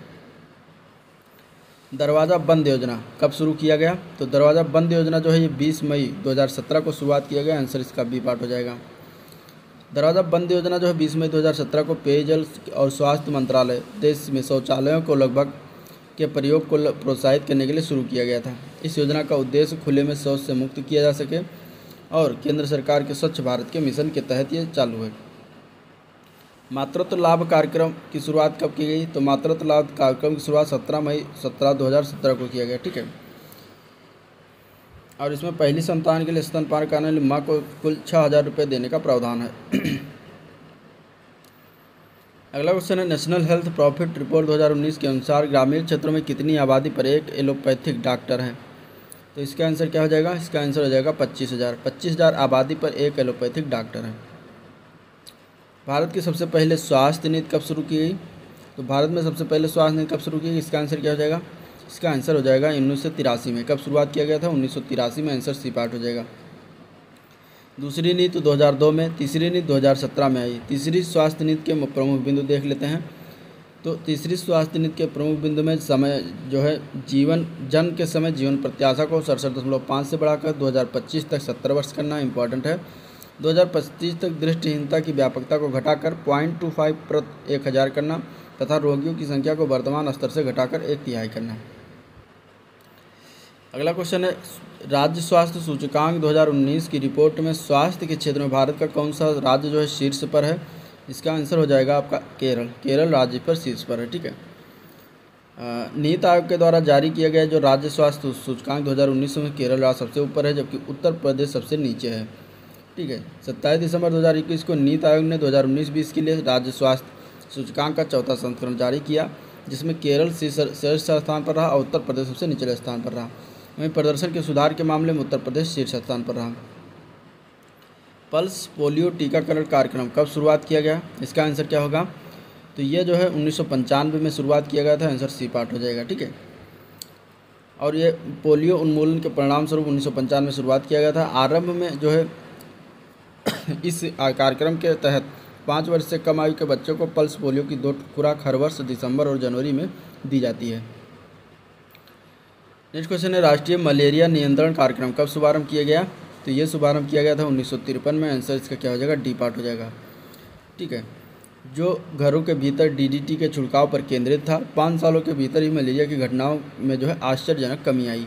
दरवाज़ा बंद योजना कब शुरू किया गया? तो दरवाज़ा बंद योजना जो है ये 20 मई 2017 को शुरुआत किया गया। आंसर इसका बी पार्ट हो जाएगा। दरवाज़ा बंद योजना जो है 20 मई 2017 को पेयजल और स्वास्थ्य मंत्रालय देश में शौचालयों को लगभग के प्रयोग को प्रोत्साहित करने के लिए शुरू किया गया था। इस योजना का उद्देश्य खुले में शौच से मुक्त किया जा सके और केंद्र सरकार के स्वच्छ भारत के मिशन के तहत ये चालू है। मातृत्व लाभ कार्यक्रम की शुरुआत कब की गई? तो मातृत्व लाभ कार्यक्रम की शुरुआत 17 मई 2017 को किया गया। ठीक है, और इसमें पहली संतान के लिए स्तनपान कराने वाली माँ को कुल 6,000 रुपये देने का प्रावधान है। अगला क्वेश्चन है, नेशनल हेल्थ प्रॉफिट रिपोर्ट 2019 के अनुसार ग्रामीण क्षेत्रों में कितनी आबादी पर एक एलोपैथिक डॉक्टर है? तो इसका आंसर क्या हो जाएगा? इसका आंसर हो जाएगा 25,000 आबादी पर एक एलोपैथिक डॉक्टर है। भारत की सबसे पहले स्वास्थ्य नीति कब शुरू की गई? तो भारत में सबसे पहले स्वास्थ्य नीति कब शुरू की गई? इसका आंसर क्या हो जाएगा? इसका आंसर हो जाएगा 1983 में। कब शुरुआत किया गया था? 1983 में। आंसर सी पार्ट हो जाएगा। दूसरी नीति 2002 में, तीसरी नीति 2017 में आई। तीसरी स्वास्थ्य नीति के प्रमुख बिंदु देख लेते हैं। तो तीसरी स्वास्थ्य नीति के प्रमुख बिंदु में समय जो है जन्म के समय जीवन प्रत्याशा को 67.5 से बढ़ाकर 2025 तक 70 वर्ष करना इंपॉर्टेंट है। 2025 तक दृष्टिहीनता की व्यापकता को घटाकर 0.25 प्रति 1,000 करना तथा रोगियों की संख्या को वर्तमान स्तर से घटाकर 1/3 करना। अगला क्वेश्चन है, राज्य स्वास्थ्य सूचकांक 2019 की रिपोर्ट में स्वास्थ्य के क्षेत्र में भारत का कौन सा राज्य जो है शीर्ष पर है? इसका आंसर हो जाएगा आपका केरल। केरल राज्य पर शीर्ष पर है। ठीक है, नीति आयोग के द्वारा जारी किया गया जो राज्य स्वास्थ्य सूचकांक 2019 में केरल राज्य सबसे ऊपर है, जबकि उत्तर प्रदेश सबसे नीचे है। ठीक है, 27 दिसंबर 2021 को नीति आयोग ने 2019-20 के लिए राज्य स्वास्थ्य सूचकांक का चौथा संस्करण जारी किया, जिसमें केरल शीर्ष स्थान पर रहा और उत्तर प्रदेश सबसे निचले स्थान पर रहा। वहीं प्रदर्शन के सुधार के मामले में उत्तर प्रदेश शीर्ष स्थान पर रहा। पल्स पोलियो टीकाकरण कार्यक्रम कब शुरुआत किया गया? इसका आंसर क्या होगा? तो ये जो है 1995 में शुरुआत किया गया था। आंसर सी पार्ट हो जाएगा। ठीक है, और ये पोलियो उन्मूलन के परिणाम स्वरूप 1995 में शुरुआत किया गया था। आरंभ में जो है इस कार्यक्रम के तहत 5 वर्ष से कम आयु के बच्चों को पल्स पोलियो की 2 खुराक हर वर्ष दिसंबर और जनवरी में दी जाती है। नेक्स्ट क्वेश्चन है, राष्ट्रीय मलेरिया नियंत्रण कार्यक्रम कब शुभारंभ किया गया? तो ये शुभारंभ किया गया था 1953 में। आंसर इसका क्या हो जाएगा? डी पार्ट हो जाएगा। ठीक है, जो घरों के भीतर डीडीटी के छिड़काव पर केंद्रित था। 5 सालों के भीतर ही मलेरिया की घटनाओं में जो है आश्चर्यजनक कमी आई।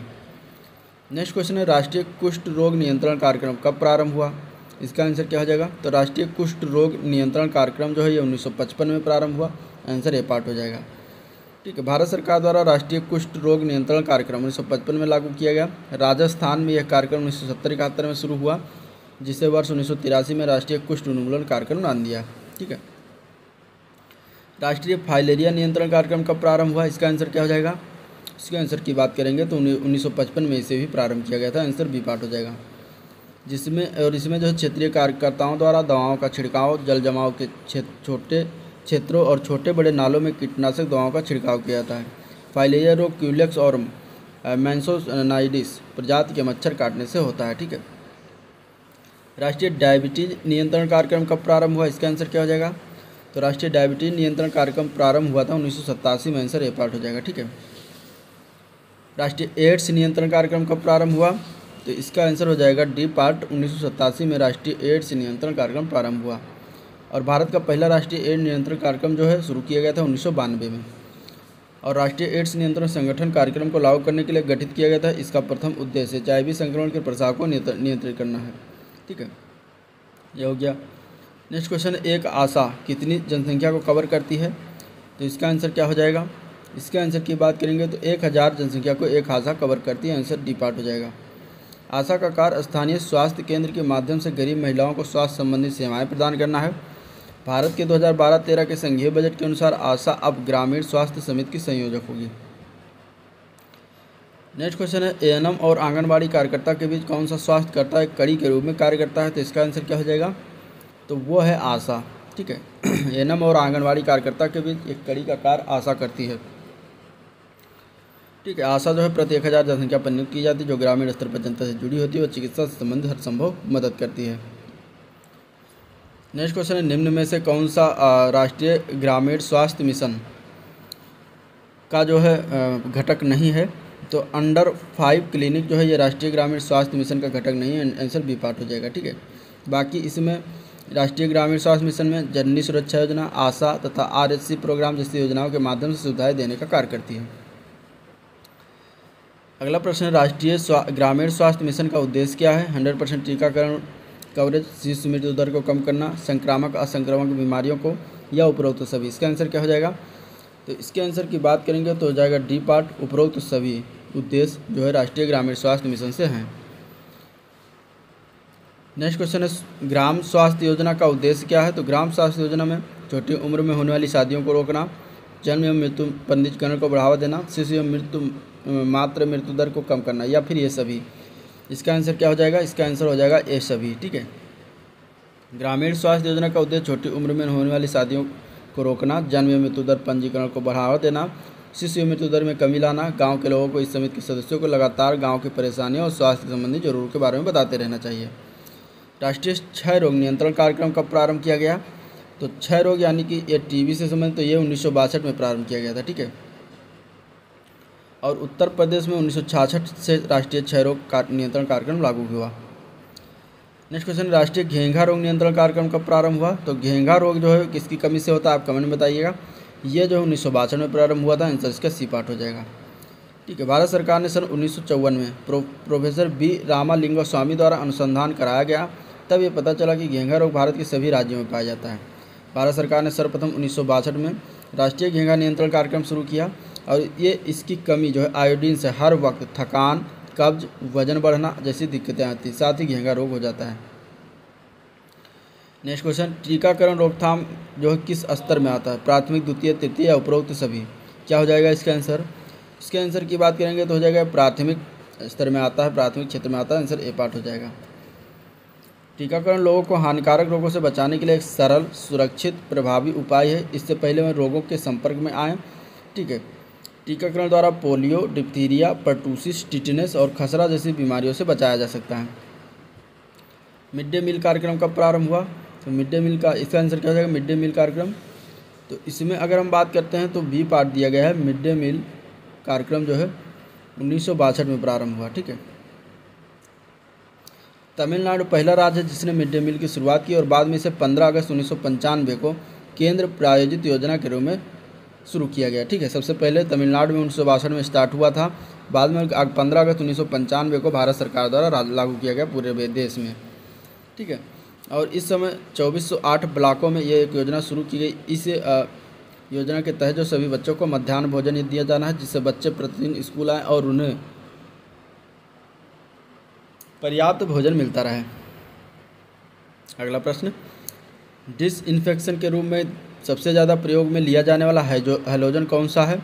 नेक्स्ट क्वेश्चन है, राष्ट्रीय कुष्ठ रोग नियंत्रण कार्यक्रम कब प्रारंभ हुआ? इसका आंसर क्या हो जाएगा? तो राष्ट्रीय कुष्ठ रोग नियंत्रण कार्यक्रम जो है ये 1955 में प्रारंभ हुआ। आंसर ए पार्ट हो जाएगा। ठीक है, भारत सरकार द्वारा राष्ट्रीय कुष्ठ रोग नियंत्रण कार्यक्रम 1955 में लागू किया गया। राजस्थान में यह कार्यक्रम 1970-71 में शुरू हुआ, जिसे वर्ष 1983 में राष्ट्रीय कुष्ठ उन्मूलन कार्यक्रम नाम दिया। ठीक है, राष्ट्रीय फाइलेरिया नियंत्रण कार्यक्रम कब प्रारंभ हुआ? इसका आंसर क्या हो जाएगा? इसके आंसर की बात करेंगे तो 1955 में इसे भी प्रारंभ किया गया था। आंसर बी पार्ट हो जाएगा। इसमें जो है क्षेत्रीय कार्यकर्ताओं द्वारा दवाओं का छिड़काव, जल जमाव के छोटे क्षेत्रों और छोटे बड़े नालों में कीटनाशक दवाओं का छिड़काव किया जाता है। फाइलेरिया रोग क्यूलेक्स और मैंसोनाइडिस प्रजाति के मच्छर काटने से होता है। ठीक है, राष्ट्रीय डायबिटीज नियंत्रण कार्यक्रम कब प्रारंभ हुआ? इसका आंसर क्या हो जाएगा? तो राष्ट्रीय डायबिटीज नियंत्रण कार्यक्रम प्रारंभ हुआ था 1987 में। आंसर ए पार्ट हो जाएगा। ठीक है, राष्ट्रीय एड्स नियंत्रण कार्यक्रम कब प्रारंभ हुआ? तो इसका आंसर हो जाएगा डी पार्ट। 1987 में राष्ट्रीय एड्स नियंत्रण कार्यक्रम प्रारंभ हुआ। और भारत का पहला राष्ट्रीय एड्स नियंत्रण कार्यक्रम जो है शुरू किया गया था 1992 में। और राष्ट्रीय एड्स नियंत्रण संगठन कार्यक्रम को लागू करने के लिए गठित किया गया था। इसका प्रथम उद्देश्य HIV संक्रमण के प्रसार को नियंत्रित करना है। ठीक है, यह हो गया। नेक्स्ट क्वेश्चन, एक आशा कितनी जनसंख्या को कवर करती है? तो इसका आंसर क्या हो जाएगा? इसके आंसर की बात करेंगे तो 1000 जनसंख्या को एक आशा कवर करती है। आंसर डी पार्ट हो जाएगा। आशा का कार्य स्थानीय स्वास्थ्य केंद्र के माध्यम से गरीब महिलाओं को स्वास्थ्य संबंधी सेवाएं प्रदान करना है। भारत के 2012-13 के संघीय बजट के अनुसार आशा अब ग्रामीण स्वास्थ्य समिति की संयोजक होगी। नेक्स्ट क्वेश्चन है, एएनएम और आंगनबाड़ी कार्यकर्ता के बीच कौन सा स्वास्थ्यकर्ता एक कड़ी के रूप में कार्य करता है? तो इसका आंसर क्या हो जाएगा? तो वो है आशा। ठीक है, एएनएम और आंगनबाड़ी कार्यकर्ता के बीच एक कड़ी का कार्य आशा करती है। ठीक है, आशा जो है प्रति 1000 जनसंख्या पर नियुक्त की जाती है, जो ग्रामीण स्तर पर जनता से जुड़ी होती है और चिकित्सा से संबंधित हर संभव मदद करती है। नेक्स्ट क्वेश्चन है, निम्न में से कौन सा राष्ट्रीय ग्रामीण स्वास्थ्य मिशन का जो है घटक नहीं है? तो अंडर 5 क्लिनिक जो है ये राष्ट्रीय ग्रामीण स्वास्थ्य मिशन का घटक नहीं है। आंसर बी पार्ट हो जाएगा। ठीक है, बाकी इसमें राष्ट्रीय ग्रामीण स्वास्थ्य मिशन में जननी सुरक्षा योजना, आशा तथा RHC प्रोग्राम जैसी योजनाओं के माध्यम से सुविधाएं देने का कार्य करती है। अगला प्रश्न है, राष्ट्रीय ग्रामीण स्वास्थ्य मिशन का उद्देश्य क्या है? 100% टीकाकरण कवरेज, शिशु मृत्यु दर को कम करना, संक्रामक असंक्रामक बीमारियों को, या उपरोक्त सभी। इसका आंसर क्या हो जाएगा? तो इसके आंसर की बात करेंगे तो हो जाएगा डी पार्ट, उपरोक्त सभी उद्देश्य जो है राष्ट्रीय ग्रामीण स्वास्थ्य मिशन से हैं। नेक्स्ट क्वेश्चन है, ग्राम स्वास्थ्य योजना का उद्देश्य क्या है? तो ग्राम स्वास्थ्य योजना में छोटी उम्र में होने वाली शादियों को रोकना, जन्म एवं मृत्यु पंजीकरण को बढ़ावा देना, शिशु एवं मातृ मृत्यु दर को कम करना, या फिर ये सभी। इसका आंसर क्या हो जाएगा? इसका आंसर हो जाएगा ये सभी। ठीक है, ग्रामीण स्वास्थ्य योजना का उद्देश्य छोटी उम्र में होने वाली शादियों को रोकना, जन्म एवं मृत्यु दर पंजीकरण को बढ़ावा देना, शिशु एवं मृत्यु दर में कमी लाना, गांव के लोगों को, इस समिति के सदस्यों को लगातार गांव की परेशानियों और स्वास्थ्य संबंधी जरूरतों के बारे में बताते रहना चाहिए। राष्ट्रीय क्षय रोग नियंत्रण कार्यक्रम कब प्रारंभ किया गया? तो क्षय रोग यानी कि ये टीबी से संबंधित, तो ये 1962 में प्रारंभ किया गया था। ठीक है, और उत्तर प्रदेश में 1966 से राष्ट्रीय क्षय रोग नियंत्रण कार्यक्रम लागू हुआ। नेक्स्ट क्वेश्चन, राष्ट्रीय घेंघा रोग नियंत्रण कार्यक्रम कब प्रारंभ हुआ? तो घेंघा रोग जो है किसकी कमी से होता है, आप कमेंट में बताइएगा। ये जो 1962 में प्रारंभ हुआ था। आंसर इसका सी पार्ट हो जाएगा। ठीक है, भारत सरकार ने सन 1954 में प्रोफेसर बी रामालिंग स्वामी द्वारा अनुसंधान कराया गया, तब ये पता चला कि घेंघा रोग भारत के सभी राज्यों में पाया जाता है। भारत सरकार ने सर्वप्रथम 1962 में राष्ट्रीय घेंघा नियंत्रण कार्यक्रम शुरू किया। और ये इसकी कमी जो है आयोडीन से हर वक्त थकान, कब्ज, वजन बढ़ना जैसी दिक्कतें आती हैं, साथ ही घेंघा रोग हो जाता है। नेक्स्ट क्वेश्चन, टीकाकरण रोकथाम जो है किस स्तर में आता है? प्राथमिक, द्वितीय, तृतीय या उपरोक्त सभी? क्या हो जाएगा इसका आंसर? इसके आंसर की बात करेंगे तो हो जाएगा प्राथमिक स्तर में आता है, प्राथमिक क्षेत्र में आता है, आंसर ए पार्ट हो जाएगा। टीकाकरण लोगों को हानिकारक रोगों से बचाने के लिए एक सरल, सुरक्षित, प्रभावी उपाय है। इससे पहले वह रोगों के संपर्क में आएँ। ठीक है, टीकाकरण द्वारा पोलियो, डिप्थीरिया, पर्टूसिस, टिटनेस और खसरा जैसी बीमारियों से बचाया जा सकता है। मिड डे मील कार्यक्रम कब प्रारंभ हुआ? तो मिड डे मील का इसका आंसर क्या हो जाएगा? मिड डे मील कार्यक्रम। तो इसमें अगर हम बात करते हैं तो बी पार्ट दिया गया है। मिड डे मील कार्यक्रम जो है 1962 में प्रारंभ हुआ। ठीक है, तमिलनाडु पहला राज्य है जिसने मिड डे मील की शुरुआत की और बाद में इसे 15 अगस्त 1995 को केंद्र प्रायोजित योजना के रूप में शुरू किया गया। ठीक है, सबसे पहले तमिलनाडु में 1962 में स्टार्ट हुआ था, बाद में 15 अगस्त 1995 को भारत सरकार द्वारा लागू किया गया पूरे देश में। ठीक है, और इस समय 2408 ब्लॉकों में ये एक योजना शुरू की गई। इस योजना के तहत जो सभी बच्चों को मध्याह्न भोजन दिया जाना है, जिससे बच्चे प्रतिदिन स्कूल आएँ और उन्हें पर्याप्त भोजन मिलता रहे। अगला प्रश्न, डिसइंफेक्शन के रूप में सबसे ज़्यादा प्रयोग में लिया जाने वाला हैलोजन कौन सा है?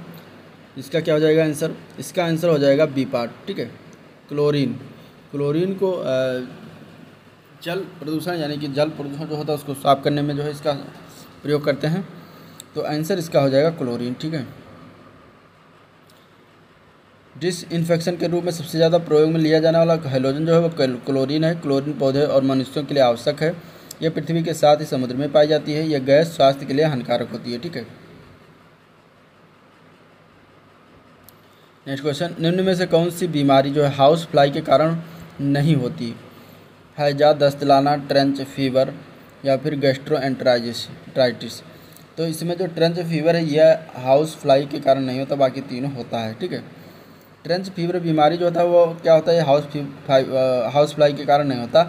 इसका क्या हो जाएगा आंसर? इसका आंसर हो जाएगा बी पार्ट। ठीक है, क्लोरीन। क्लोरीन को जल प्रदूषण यानी कि जल प्रदूषण जो होता है उसको साफ करने में जो है इसका प्रयोग करते हैं। तो आंसर इसका हो जाएगा क्लोरीन। ठीक है, डिसइंफेक्शन के रूप में सबसे ज़्यादा प्रयोग में लिया जाने वाला हैलोजन जो है वो क्लोरीन है। क्लोरीन पौधे और मनुष्यों के लिए आवश्यक है। यह पृथ्वी के साथ ही समुद्र में पाई जाती है। यह गैस स्वास्थ्य के लिए हानिकारक होती है। ठीक है, नेक्स्ट क्वेश्चन, निम्न में से कौन सी बीमारी जो है हाउस फ्लाई के कारण नहीं होती? हैजा, दस्तलाना, ट्रेंच फीवर या फिर गैस्ट्रोएंटेराइटिस। तो इसमें जो ट्रेंच फीवर है यह हाउस फ्लाई के कारण नहीं होता, बाकी तीनों होता है। ठीक है, ट्रेंच फीवर बीमारी जो होता है वो क्या होता है? हाउस फ्लाई के कारण नहीं होता।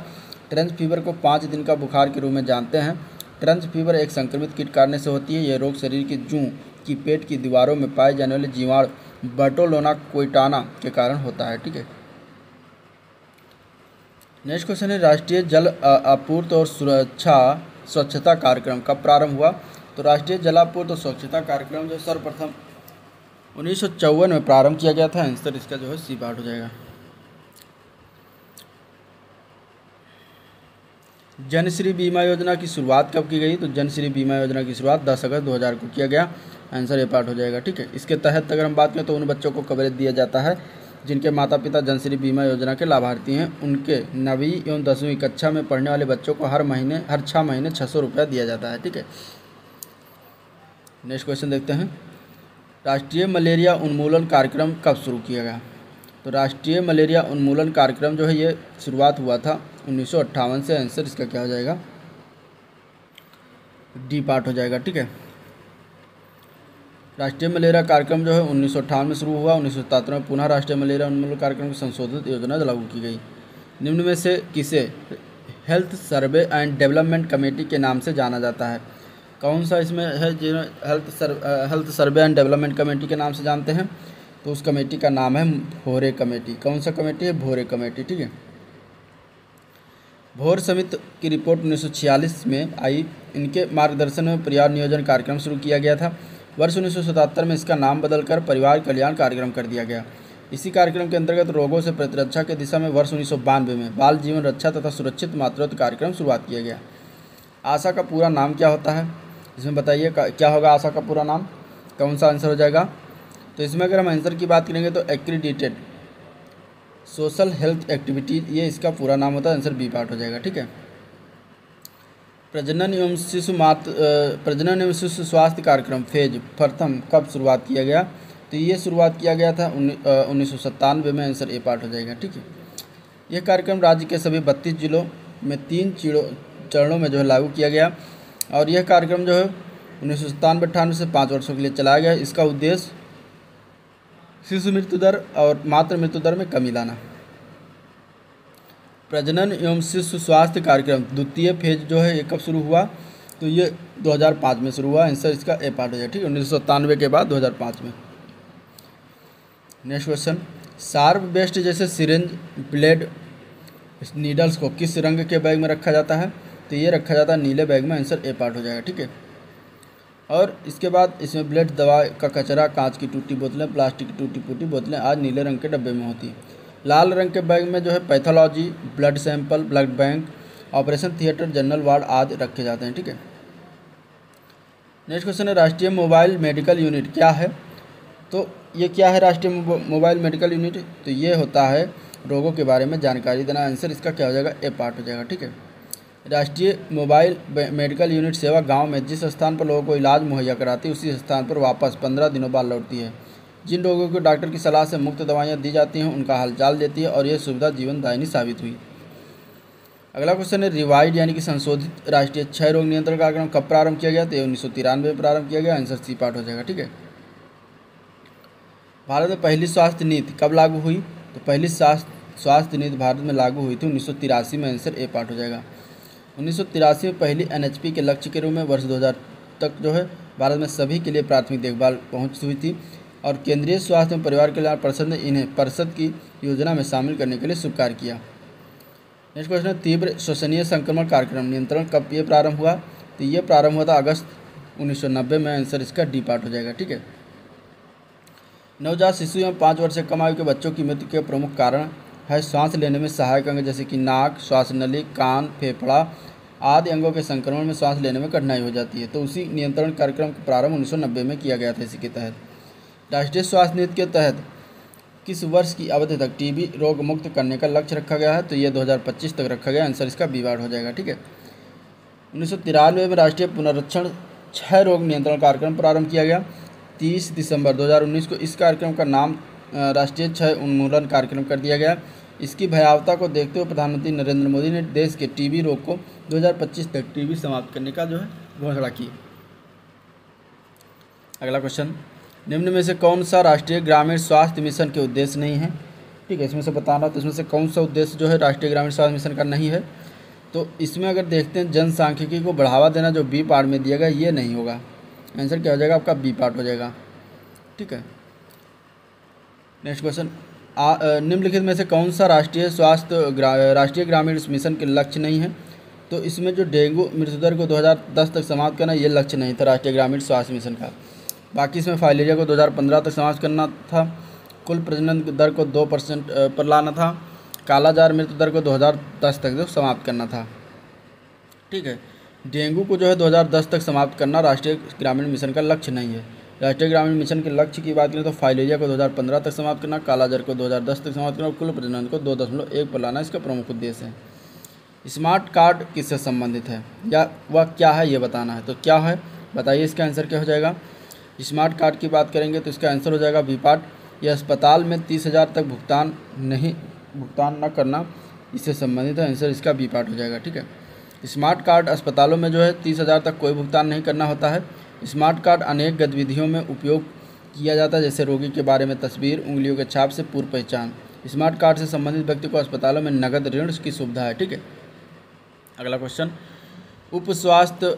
ट्रेंच फीवर को 5 दिन का बुखार के रूप में जानते हैं। ट्रेंच फीवर एक संक्रमित कीट काटने से होती है। यह रोग शरीर की जूं की पेट की दीवारों में पाए जाने वाले जीवाणु बर्टोलोना क्विटाना के कारण होता है। ठीक है, नेक्स्ट क्वेश्चन है, राष्ट्रीय जल आपूर्ति और स्वच्छता कार्यक्रम कब प्रारंभ हुआ? तो राष्ट्रीय जल आपूर्ति और स्वच्छता कार्यक्रम जो सर्वप्रथम 1954 में प्रारंभ किया गया था। आंसर इसका जो है सी पार्ट हो जाएगा। जनश्री बीमा योजना की शुरुआत कब की गई? तो जनश्री बीमा योजना की शुरुआत 10 अगस्त 2000 को किया गया। आंसर ए पार्ट हो जाएगा। ठीक है, इसके तहत अगर हम बात करें तो उन बच्चों को कवरेज दिया जाता है जिनके माता पिता जनश्री बीमा योजना के लाभार्थी हैं। उनके 9वीं एवं 10वीं कक्षा में पढ़ने वाले बच्चों को हर 6 महीने 600 रुपया दिया जाता है। ठीक है, नेक्स्ट क्वेश्चन देखते हैं, राष्ट्रीय मलेरिया उन्मूलन कार्यक्रम कब शुरू किया गया? तो राष्ट्रीय मलेरिया उन्मूलन कार्यक्रम जो है ये शुरुआत हुआ था 1958 से। आंसर इसका क्या हो जाएगा? डी पार्ट हो जाएगा। ठीक है, राष्ट्रीय मलेरिया कार्यक्रम जो है 1958 में शुरू हुआ। 1977 में पुनः राष्ट्रीय मलेरिया उन्मूलन कार्यक्रम की संशोधित योजना लागू की गई। निम्न में से किसे health survey and development committee के नाम से जाना जाता है? कौन सा इसमें है जिन्हें health survey and development committee के नाम से जानते हैं? तो उस कमेटी का नाम है भोरे कमेटी। कौन सा कमेटी है? भोरे कमेटी। ठीक है, भोर समिति की रिपोर्ट 1946 में आई। इनके मार्गदर्शन में परिवार नियोजन कार्यक्रम शुरू किया गया था। वर्ष 1977 में इसका नाम बदलकर परिवार कल्याण कार्यक्रम कर दिया गया। इसी कार्यक्रम के अंतर्गत रोगों से प्रतिरक्षा की दिशा में वर्ष 1992 में बाल जीवन रक्षा तथा सुरक्षित मातृत्व कार्यक्रम शुरुआत किया गया। आशा का पूरा नाम क्या होता है? इसमें बताइए क्या होगा आशा का पूरा नाम? कौन सा आंसर हो जाएगा? तो इसमें अगर हम आंसर की बात करेंगे तो एक्रीडिटेड सोशल हेल्थ एक्टिविटी, ये इसका पूरा नाम होता है। आंसर बी पार्ट हो जाएगा। ठीक है, प्रजनन एवं शिशु स्वास्थ्य कार्यक्रम फेज प्रथम कब शुरुआत किया गया? तो ये शुरुआत किया गया था 1997 में। आंसर ए पार्ट हो जाएगा। ठीक है, यह कार्यक्रम राज्य के सभी 32 जिलों में 3 चरणों में जो है लागू किया गया और यह कार्यक्रम जो है 1997-98 से 5 वर्षों के लिए चलाया गया। इसका उद्देश्य शिशु मृत्यु दर और मातृ मृत्यु दर में कमी लाना। प्रजनन एवं शिशु स्वास्थ्य कार्यक्रम द्वितीय फेज जो है ये कब शुरू हुआ? तो ये 2005 में शुरू हुआ। आंसर इसका ए पार्ट हो जाएगा। ठीक है, 1997 के बाद 2005 में। नेक्स्ट क्वेश्चन, शार्प बेस्ड जैसे सिरिंज, ब्लेड, नीडल्स को किस रंग के बैग में रखा जाता है? तो ये रखा जाता है नीले बैग में। आंसर ए पार्ट हो जाएगा। ठीक है। और इसके बाद इसमें ब्लेड, दवा का कचरा, कांच की टूटी बोतलें, प्लास्टिक की टूटी फूटी बोतलें आज नीले रंग के डब्बे में होती है। लाल रंग के बैग में जो है pathology, blood sample, blood bank, operation theatre, general ward आदि रखे जाते हैं। ठीक है। नेक्स्ट क्वेश्चन है, राष्ट्रीय मोबाइल मेडिकल यूनिट क्या है? तो ये क्या है राष्ट्रीय मोबाइल मेडिकल यूनिट? तो ये होता है रोगों के बारे में जानकारी देना। आंसर इसका क्या हो जाएगा? ए पार्ट हो जाएगा। ठीक है। राष्ट्रीय मोबाइल मेडिकल यूनिट सेवा गांव में जिस स्थान पर लोगों को इलाज मुहैया कराती है उसी स्थान पर वापस 15 दिनों बाद लौटती है। जिन लोगों को डॉक्टर की सलाह से मुफ्त दवाइयाँ दी जाती हैं उनका हालचाल देती है और यह सुविधा जीवनदायिनी साबित हुई। अगला क्वेश्चन है, रिवाइड यानी कि संशोधित राष्ट्रीय क्षय रोग नियंत्रण कार्यक्रम कब प्रारंभ किया गया? तो 1993 में प्रारंभ किया गया। आंसर सी पार्ट हो जाएगा। ठीक है। भारत में पहली स्वास्थ्य नीति कब लागू हुई? तो पहली स्वास्थ्य नीति भारत में लागू हुई थी 1983 में। आंसर ए पार्ट हो जाएगा। 1983 में पहली एनएचपी के लक्ष्य के रूप में वर्ष 2000 तक जो है भारत में सभी के लिए प्राथमिक देखभाल पहुंच हुई थी और केंद्रीय स्वास्थ्य एवं परिवार कल्याण परिषद ने इन्हें परिषद की योजना में शामिल करने के लिए स्वीकार किया। नेक्स्ट क्वेश्चन है, तीव्र श्वसनीय संक्रमण कार्यक्रम नियंत्रण कब ये प्रारंभ हुआ? तो ये प्रारंभ हुआ था अगस्त 1990 में। आंसर इसका डी पार्ट हो जाएगा। ठीक है। नवजात शिशु एवं 5 वर्ष से कम आयु के बच्चों की मृत्यु के प्रमुख कारण है श्वास लेने में सहायक अंग जैसे कि नाक, श्वास नली, कान, फेफड़ा आदि अंगों के संक्रमण में सांस लेने में कठिनाई हो जाती है। तो उसी नियंत्रण कार्यक्रम का प्रारंभ 1990 में किया गया था। इसी के तहत राष्ट्रीय स्वास्थ्य नीति के तहत किस वर्ष की अवधि तक टीबी रोग मुक्त करने का लक्ष्य रखा गया है? तो ये 2025 तक रखा गया। आंसर इसका बी पार्ट हो जाएगा। ठीक है। 1993 में राष्ट्रीय पुनरीक्षण क्षय रोग नियंत्रण कार्यक्रम प्रारंभ किया गया। 30 दिसंबर 2019 को इस कार्यक्रम का नाम राष्ट्रीय क्षय उन्मूलन कार्यक्रम कर दिया गया। इसकी भयावता को देखते हुए प्रधानमंत्री नरेंद्र मोदी ने देश के टीबी रोग को 2025 तक टीबी समाप्त करने का जो है घोषणा की। अगला क्वेश्चन, निम्न में से कौन सा राष्ट्रीय ग्रामीण स्वास्थ्य मिशन के उद्देश्य नहीं है? ठीक है, इसमें से बताना। तो इसमें से कौन सा उद्देश्य जो है राष्ट्रीय ग्रामीण स्वास्थ्य मिशन का नहीं है? तो इसमें अगर देखते हैं जनसांख्यिकी को बढ़ावा देना, जो बी पार्ट में दिया गया, ये नहीं होगा। आंसर क्या हो जाएगा आपका? बी पार्ट हो जाएगा। ठीक है। नेक्स्ट क्वेश्चन, निम्नलिखित में से कौन सा राष्ट्रीय ग्रामीण मिशन के लक्ष्य नहीं है? तो इसमें जो डेंगू मृत्युदर को 2010 तक समाप्त करना, ये लक्ष्य नहीं था राष्ट्रीय ग्रामीण स्वास्थ्य मिशन का। बाकी इसमें फाइलेरिया को 2015 तक समाप्त करना था, कुल प्रजनन दर को 2% पर लाना था, कालाजार मृत्यु दर को 2010 तक समाप्त करना था। ठीक है। डेंगू को जो है 2010 तक समाप्त करना राष्ट्रीय ग्रामीण मिशन का लक्ष्य नहीं है। राष्ट्रीय ग्रामीण मिशन के लक्ष्य की बात करें तो फाइलेरिया को 2015 तक समाप्त करना, कालाजार को 2010 तक समाप्त करना और कुल प्रजनन को 2.1 पर लाना इसका प्रमुख उद्देश्य है। स्मार्ट कार्ड किससे संबंधित है या वह क्या है ये बताना है। तो क्या है बताइए, इसका आंसर क्या हो जाएगा? स्मार्ट कार्ड की बात करेंगे तो इसका आंसर हो जाएगा बी पार्ट। यह अस्पताल में 30,000 तक भुगतान न करना इससे संबंधित है। आंसर इसका बी पार्ट हो जाएगा। ठीक है। स्मार्ट कार्ड अस्पतालों में जो है 30,000 तक कोई भुगतान नहीं करना होता है। स्मार्ट कार्ड अनेक गतिविधियों में उपयोग किया जाता है, जैसे रोगी के बारे में तस्वीर, उंगलियों के छाप से पूर्व पहचान। स्मार्ट कार्ड से संबंधित व्यक्ति को अस्पतालों में नगद ऋण की सुविधा है। ठीक है। अगला क्वेश्चन, उप स्वास्थ्य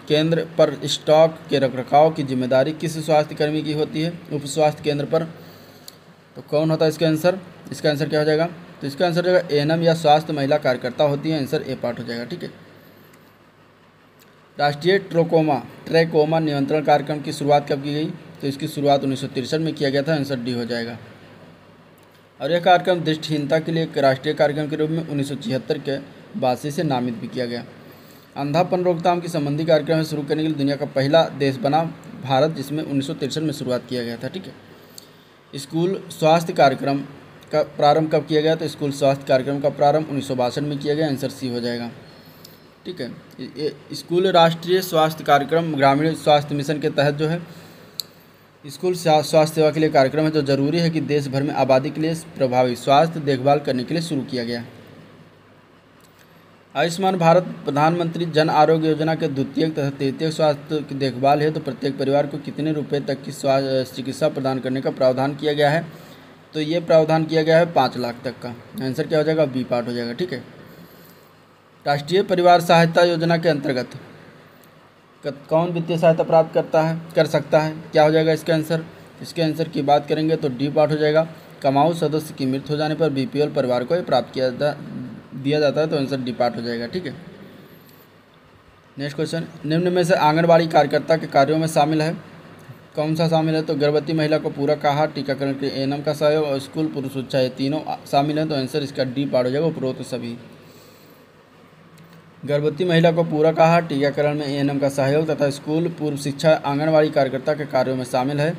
केंद्र पर स्टॉक के रखरखाव की जिम्मेदारी किस स्वास्थ्य कर्मी की होती है? उप स्वास्थ्य केंद्र पर तो कौन होता है इसका आंसर? इसका आंसर क्या हो जाएगा? तो इसका आंसर हो जाएगा एएनएम या स्वास्थ्य महिला कार्यकर्ता होती है। आंसर ए पार्ट हो जाएगा। ठीक है। राष्ट्रीय ट्रैकोमा नियंत्रण कार्यक्रम की शुरुआत कब की गई? तो इसकी शुरुआत 1963 में किया गया था। आंसर डी हो जाएगा। और यह कार्यक्रम दृष्टिहीनता के लिए एक राष्ट्रीय कार्यक्रम के रूप में 1976 के वासी से नामित भी किया गया। अंधापन रोकथाम की संबंधी कार्यक्रम शुरू करने के लिए दुनिया का पहला देश बना भारत, जिसमें 1963 में शुरुआत किया गया था। ठीक है। स्कूल स्वास्थ्य कार्यक्रम का प्रारंभ कब किया गया? तो स्कूल स्वास्थ्य कार्यक्रम का प्रारंभ 1962 में किया गया। आंसर सी हो जाएगा। ठीक है। ये स्कूल राष्ट्रीय स्वास्थ्य कार्यक्रम ग्रामीण स्वास्थ्य मिशन के तहत जो है स्कूल स्वास्थ्य सेवा के लिए कार्यक्रम है, जो जरूरी है कि देश भर में आबादी के लिए प्रभावी स्वास्थ्य देखभाल करने के लिए शुरू किया गया। आयुष्मान भारत प्रधानमंत्री जन आरोग्य योजना के द्वितीयक तथा तृतीयक स्वास्थ्य की देखभाल है तो प्रत्येक परिवार को कितने रुपए तक की चिकित्सा प्रदान करने का प्रावधान किया गया है? तो ये प्रावधान किया गया है 5 लाख तक का। आंसर क्या हो जाएगा? बी पार्ट हो जाएगा। ठीक है। राष्ट्रीय परिवार सहायता योजना के अंतर्गत कौन वित्तीय सहायता प्राप्त कर सकता है? क्या हो जाएगा इसका आंसर? इसके आंसर की बात करेंगे तो डी पार्ट हो जाएगा। कमाऊ सदस्य की मृत्यु हो जाने पर बीपीएल परिवार को प्राप्त दिया जाता है, तो आंसर डी पार्ट हो जाएगा। ठीक है, नेक्स्ट क्वेश्चन, निम्न में से आंगनबाड़ी कार्यकर्ता के कार्यों में शामिल है, कौन सा शामिल है? तो गर्भवती महिला को पूरक आहार, टीकाकरण के एएनएम का सहयोग और स्कूल पूर्व शिक्षा, ये तीनों शामिल हैं, तो आंसर इसका डी पार्ट हो जाएगा, उपरोक्त सभी। गर्भवती महिला को पूरक आहार, टीकाकरण में एएनएम का सहयोग तथा स्कूल पूर्व शिक्षा आंगनबाड़ी कार्यकर्ता के कार्यों में शामिल है।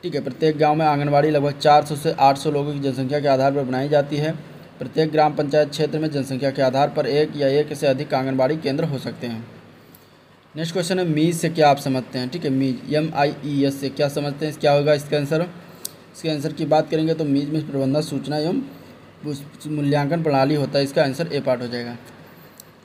ठीक है, प्रत्येक गांव में आंगनबाड़ी लगभग 400 से 800 लोगों की जनसंख्या के आधार पर बनाई जाती है। प्रत्येक ग्राम पंचायत क्षेत्र में जनसंख्या के आधार पर एक या एक से अधिक आंगनबाड़ी केंद्र हो सकते हैं। नेक्स्ट क्वेश्चन है, मीज से क्या आप समझते हैं? ठीक है, मीज MIES से क्या समझते हैं, क्या होगा इसका आंसर? इसके आंसर की बात करेंगे तो मीज में प्रबंधन सूचना एवं मूल्यांकन प्रणाली होता है, इसका आंसर ए पार्ट हो जाएगा।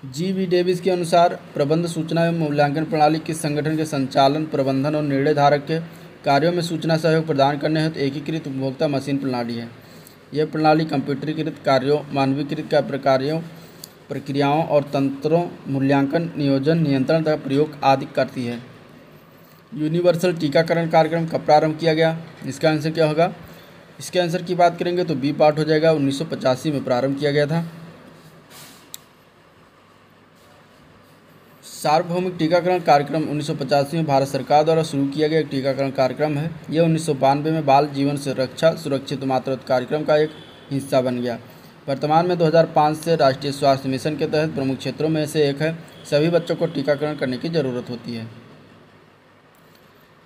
GV डेविस के अनुसार प्रबंध सूचना एवं मूल्यांकन प्रणाली किस संगठन के संचालन, प्रबंधन और निर्णय धारक के कार्यों में सूचना सहयोग प्रदान करने हेतु एकीकृत उपभोक्ता मशीन प्रणाली है। यह प्रणाली कंप्यूटरीकृत कार्यों, मानवीकृत कार्यों, प्रक्रियाओं और तंत्रों, मूल्यांकन, नियोजन, नियंत्रण तथा प्रयोग आदि करती है। यूनिवर्सल टीकाकरण कार्यक्रम कब प्रारंभ किया गया? इसका आंसर क्या होगा? इसके आंसर की बात करेंगे तो बी पार्ट हो जाएगा, 1985 में प्रारंभ किया गया था। सार्वभौमिक टीकाकरण कार्यक्रम 1985 में भारत सरकार द्वारा शुरू किया गया एक टीकाकरण कार्यक्रम है। यह 1992 में बाल जीवन सुरक्षा सुरक्षित मातृत्व कार्यक्रम का एक हिस्सा बन गया। वर्तमान में 2005 से राष्ट्रीय स्वास्थ्य मिशन के तहत प्रमुख क्षेत्रों में से एक है। सभी बच्चों को टीकाकरण करने की जरूरत होती है।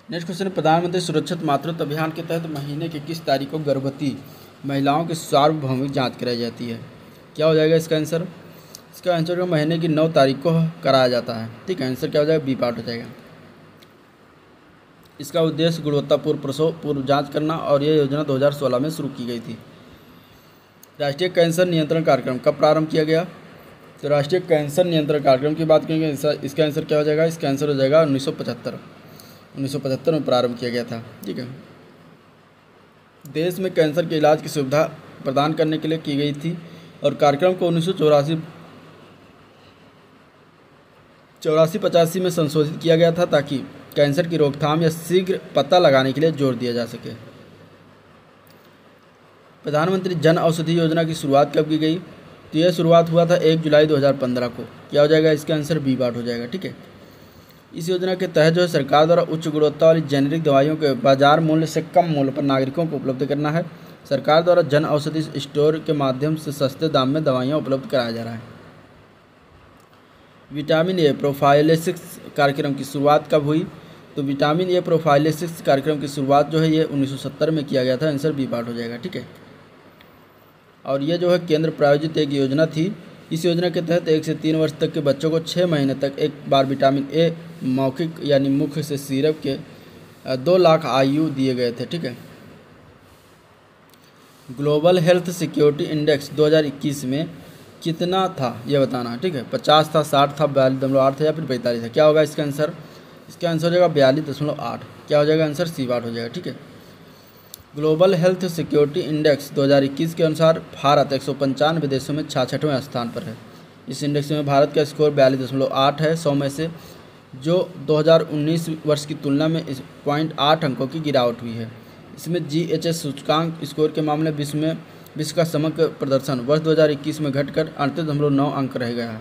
नेक्स्ट क्वेश्चन, प्रधानमंत्री सुरक्षित मातृत्व अभियान के तहत महीने की किस तारीख को गर्भवती महिलाओं की सार्वभौमिक जांच कराई जाती है? क्या हो जाएगा इसका आंसर? इसका आंसर को महीने की 9 तारीख को कराया जाता है। ठीक है, आंसर क्या हो जाएगा? बी पार्ट हो जाएगा। इसका उद्देश्य गुणवत्तापूर्ण प्रसव पूर्व जांच करना, और यह योजना 2016 में शुरू की गई थी। राष्ट्रीय कैंसर नियंत्रण कार्यक्रम कब प्रारंभ किया गया? तो राष्ट्रीय कैंसर नियंत्रण कार्यक्रम की बात करेंगे, इसका आंसर क्या हो जाएगा? इसका आंसर हो जाएगा 1975 में प्रारंभ किया गया था। ठीक है, देश में कैंसर के इलाज की सुविधा प्रदान करने के लिए की गई थी, और कार्यक्रम को 1984-85 में संशोधित किया गया था ताकि कैंसर की रोकथाम या शीघ्र पता लगाने के लिए जोर दिया जा सके। प्रधानमंत्री जन औषधि योजना की शुरुआत कब की गई? तो यह शुरुआत हुआ था 1 जुलाई 2015 को। क्या हो जाएगा? इसका आंसर बी पार्ट हो जाएगा। ठीक है, इस योजना के तहत जो है सरकार द्वारा उच्च गुणवत्ता वाली जेनेरिक दवाइयों के बाजार मूल्य से कम मूल्य पर नागरिकों को उपलब्ध करना है। सरकार द्वारा जन औषधि स्टोर के माध्यम से सस्ते दाम में दवाइयाँ उपलब्ध कराया जा रहा है। विटामिन ए प्रोफाइलेसिस कार्यक्रम की शुरुआत कब हुई? तो विटामिन ए प्रोफाइलेसिस कार्यक्रम की शुरुआत जो है ये 1970 में किया गया था। आंसर बी पार्ट हो जाएगा। ठीक है, और ये जो है केंद्र प्रायोजित एक योजना थी। इस योजना के तहत 1 से 3 वर्ष तक के बच्चों को 6 महीने तक एक बार विटामिन ए मौखिक यानी मुख से सिरप के 2 लाख IU दिए गए थे। ठीक है, ग्लोबल हेल्थ सिक्योरिटी इंडेक्स 2021 में कितना था ये बताना। ठीक है, 50 था, 60 था, 42.8 था या फिर 45 था? क्या होगा इसका आंसर? इसका आंसर हो जाएगा 42.8। क्या हो जाएगा आंसर? सी पार्ट हो जाएगा। ठीक है, ग्लोबल हेल्थ सिक्योरिटी इंडेक्स 2021 के अनुसार भारत 195 देशों में 66वें स्थान पर है। इस इंडेक्स में भारत का स्कोर 42.8 है 100 में से, जो 2019 वर्ष की तुलना में 0.8 अंकों की गिरावट हुई है। इसमें GHS सूचकांक स्कोर के मामले विश्व का समग्र प्रदर्शन वर्ष 2021 में घटकर 38.9 अंक रह गया है।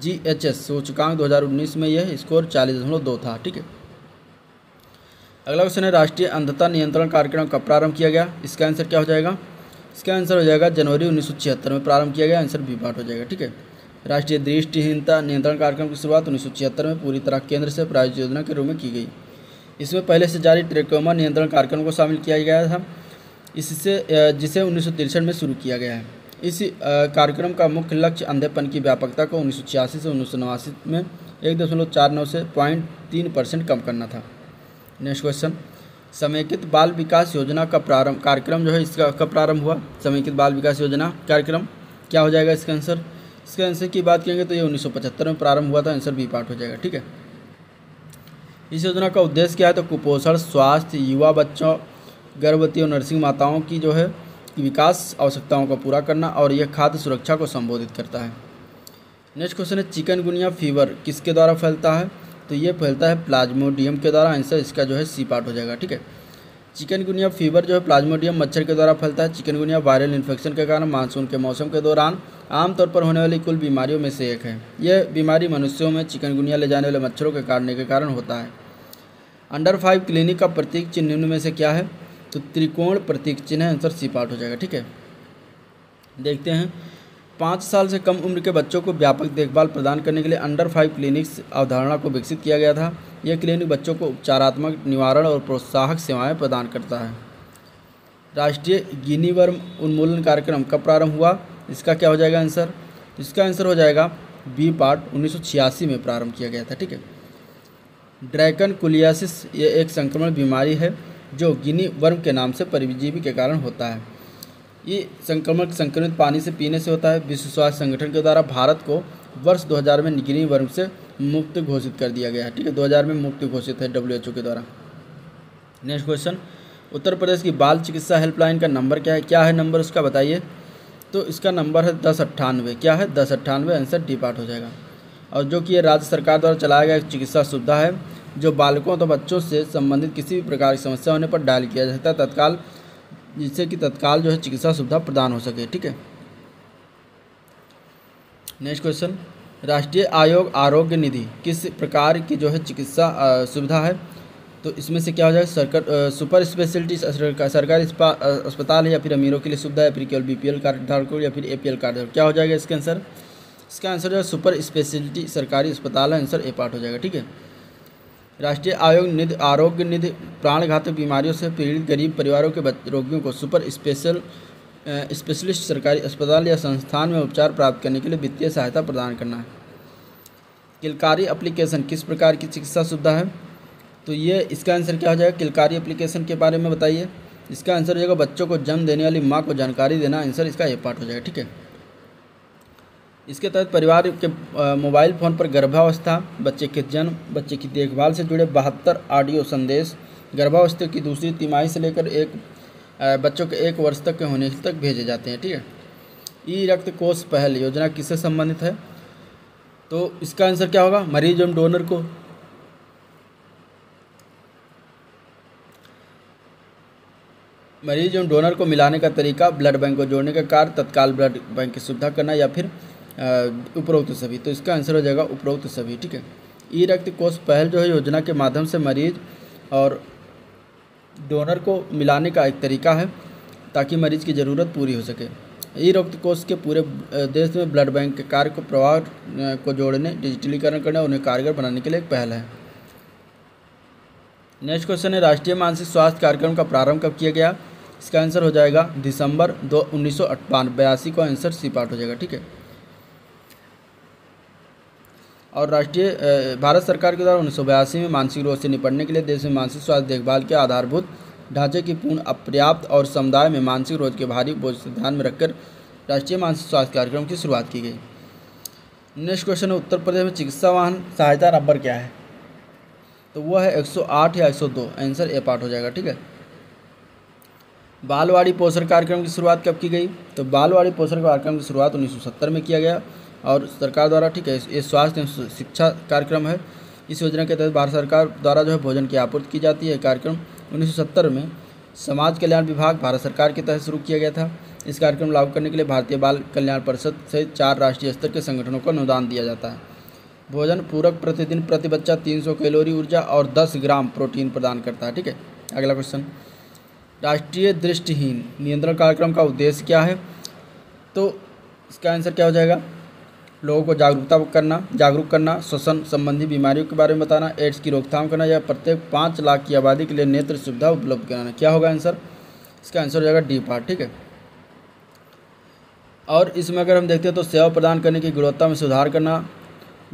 GHS सूचकांक 2019 में यह स्कोर 40.2 था। ठीक है, अगला क्वेश्चन है, राष्ट्रीय अंधता नियंत्रण कार्यक्रम कब प्रारंभ किया गया? इसका आंसर क्या हो जाएगा? इसका आंसर हो जाएगा जनवरी 1976 में प्रारंभ किया गया। आंसर बी पार्ट हो जाएगा। ठीक है, राष्ट्रीय दृष्टिहीनता नियंत्रण कार्यक्रम की शुरुआत 1976 में पूरी तरह केंद्र से प्रायोजित योजना के रूप में की गई। इसमें पहले से जारी ट्रैकोमा नियंत्रण कार्यक्रम को शामिल किया गया था, जिसे 1963 में शुरू किया गया है। इस कार्यक्रम का मुख्य लक्ष्य अंधेपन की व्यापकता को 1986 से 1989 में 1.49 से 0.3% कम करना था। नेक्स्ट क्वेश्चन, समेकित बाल विकास योजना का कार्यक्रम जो है इसका कब प्रारंभ हुआ? समेकित बाल विकास योजना कार्यक्रम क्या हो जाएगा इसका आंसर? इसके आंसर की बात करेंगे तो ये 1975 में प्रारंभ हुआ था। आंसर बी पार्ट हो जाएगा। ठीक है, इस योजना का उद्देश्य क्या है? तो कुपोषण, स्वास्थ्य, युवा बच्चों, गर्भवती और नर्सिंग माताओं की जो है विकास आवश्यकताओं को पूरा करना, और यह खाद्य सुरक्षा को संबोधित करता है। नेक्स्ट क्वेश्चन है, चिकनगुनिया फीवर किसके द्वारा फैलता है? तो ये फैलता है प्लाज्मोडियम के द्वारा। आंसर इसका जो है सी पार्ट हो जाएगा। ठीक है, चिकनगुनिया फीवर जो है प्लाज्मोडियम मच्छर के द्वारा फैलता है। चिकनगुनिया वायरल इन्फेक्शन के कारण मानसून के मौसम के दौरान आमतौर पर होने वाली कुल बीमारियों में से एक है। यह बीमारी मनुष्यों में चिकनगुनिया ले जाने वाले मच्छरों के काटने के कारण होता है। अंडर 5 क्लिनिक का प्रतीक चिन्ह निम्न में से क्या है? तो त्रिकोण प्रतीक चिन्ह, आंसर सी पार्ट हो जाएगा। ठीक है, देखते हैं। 5 साल से कम उम्र के बच्चों को व्यापक देखभाल प्रदान करने के लिए अंडर 5 क्लिनिक्स अवधारणा को विकसित किया गया था। यह क्लिनिक बच्चों को उपचारात्मक, निवारण और प्रोत्साहक सेवाएं प्रदान करता है। राष्ट्रीय गिनी वर्म उन्मूलन कार्यक्रम कब प्रारंभ हुआ? इसका क्या हो जाएगा आंसर? इसका आंसर हो जाएगा बी पार्ट, 1986 में प्रारंभ किया गया था। ठीक है, ड्रैकनकुलियासिस ये एक संक्रमण बीमारी है जो गिनी वर्म के नाम से परजीवी के कारण होता है। ये संक्रमण संक्रमित पानी से पीने से होता है। विश्व स्वास्थ्य संगठन के द्वारा भारत को वर्ष 2000 में गिनी वर्म से मुक्त घोषित कर दिया गया है। ठीक है, 2000 में मुक्त घोषित है WHO के द्वारा। नेक्स्ट क्वेश्चन, उत्तर प्रदेश की बाल चिकित्सा हेल्पलाइन का नंबर क्या है? क्या है नंबर उसका बताइए? तो इसका नंबर है 1098। क्या है? 1098, आंसर डी पार्ट हो जाएगा। और जो कि ये राज्य सरकार द्वारा चलाया गया एक चिकित्सा सुविधा है जो बालकों तो बच्चों से संबंधित किसी भी प्रकार की समस्या होने पर डायल किया जा सकता है तत्काल, जिससे कि तत्काल जो है चिकित्सा सुविधा प्रदान हो सके। ठीक है, नेक्स्ट क्वेश्चन, राष्ट्रीय आयोग आरोग्य निधि किस प्रकार की जो है चिकित्सा सुविधा है? तो इसमें से क्या हो जाएगा? सुपर स्पेशलिटी सरकारी अस्पताल है, या फिर अमीरों के लिए सुविधा है, या फिर केवल BPL कार्ड धारकों, या फिर APL कार्ड धारकों? क्या हो जाएगा इसका आंसर? इसका आंसर जो है सुपर स्पेशलिटी सरकारी अस्पताल है, आंसर ए पार्ट हो जाएगा। ठीक है, राष्ट्रीय आरोग्य निधि प्राणघातक बीमारियों से पीड़ित गरीब परिवारों के रोगियों को सुपर स्पेशलिस्ट सरकारी अस्पताल या संस्थान में उपचार प्राप्त करने के लिए वित्तीय सहायता प्रदान करना है। किलकारी एप्लीकेशन किस प्रकार की चिकित्सा सुविधा है? तो ये इसका आंसर क्या हो जाएगा? किलकारी एप्लीकेशन के बारे में बताइए। इसका आंसर हो जाएगा बच्चों को जन्म देने वाली माँ को जानकारी देना, आंसर इसका ए पार्ट हो जाएगा। ठीक है, इसके तहत परिवार के मोबाइल फ़ोन पर गर्भावस्था, बच्चे के जन्म, बच्चे की देखभाल से जुड़े 72 ऑडियो संदेश गर्भावस्था की दूसरी तिमाही से लेकर बच्चों के 1 वर्ष तक के होने तक भेजे जाते हैं। ठीक है, ई रक्त कोष पहल योजना किससे संबंधित है? तो इसका आंसर क्या होगा? मरीज एवं डोनर को मिलाने का तरीका, ब्लड बैंक को जोड़ने का कार्य, तत्काल ब्लड बैंक की सुविधा करना, या फिर उपरोक्त सभी। तो इसका आंसर हो जाएगा उपरोक्त सभी। ठीक है, ई रक्त कोष पहल जो है योजना के माध्यम से मरीज और डोनर को मिलाने का एक तरीका है ताकि मरीज की ज़रूरत पूरी हो सके। ई रक्त कोष के पूरे देश में ब्लड बैंक के कार्य को प्रवाह को जोड़ने, डिजिटलीकरण करने और उन्हें कारगर बनाने के लिए एक पहल है। नेक्स्ट क्वेश्चन है, राष्ट्रीय मानसिक स्वास्थ्य कार्यक्रम का प्रारंभ कब किया गया? इसका आंसर हो जाएगा दिसंबर 1982 को, आंसर सी पार्ट हो जाएगा। ठीक है, और राष्ट्रीय भारत सरकार के द्वारा 1982 में मानसिक रोग से निपटने के लिए देश में मानसिक स्वास्थ्य देखभाल के आधारभूत ढांचे की पूर्ण अपर्याप्त और समुदाय में मानसिक रोग के भारी बोझ से ध्यान में रखकर राष्ट्रीय मानसिक स्वास्थ्य कार्यक्रम की शुरुआत की गई। नेक्स्ट क्वेश्चन है, उत्तर प्रदेश में चिकित्सा वाहन सहायता नंबर क्या है? तो वह है 108 या 102, आंसर ए पार्ट हो जाएगा। ठीक है, बालवाड़ी पोषण कार्यक्रम की शुरुआत कब की गई? तो बालवाड़ी पोषण कार्यक्रम की शुरुआत 1970 में किया गया और सरकार द्वारा। ठीक है, ये स्वास्थ्य एवं शिक्षा कार्यक्रम है। इस योजना के तहत भारत सरकार द्वारा जो है भोजन की आपूर्ति की जाती है। कार्यक्रम 1970 में समाज कल्याण विभाग भारत सरकार के तहत शुरू किया गया था। इस कार्यक्रम लागू करने के लिए भारतीय बाल कल्याण परिषद सहित 4 राष्ट्रीय स्तर के संगठनों को अनुदान दिया जाता है। भोजन पूरक प्रतिदिन प्रति बच्चा 300 कैलोरी ऊर्जा और 10 ग्राम प्रोटीन प्रदान करता है। ठीक है, अगला क्वेश्चन, राष्ट्रीय दृष्टिहीन नियंत्रण कार्यक्रम का उद्देश्य क्या है? तो इसका आंसर क्या हो जाएगा? लोगों को जागरूक करना, श्वसन संबंधी बीमारियों के बारे में बताना, एड्स की रोकथाम करना, या प्रत्येक 5 लाख की आबादी के लिए नेत्र सुविधा उपलब्ध कराना। क्या होगा आंसर? इसका आंसर हो जाएगा डी पार्ट। ठीक है, और इसमें अगर हम देखते हैं तो सेवा प्रदान करने की गुणवत्ता में सुधार करना,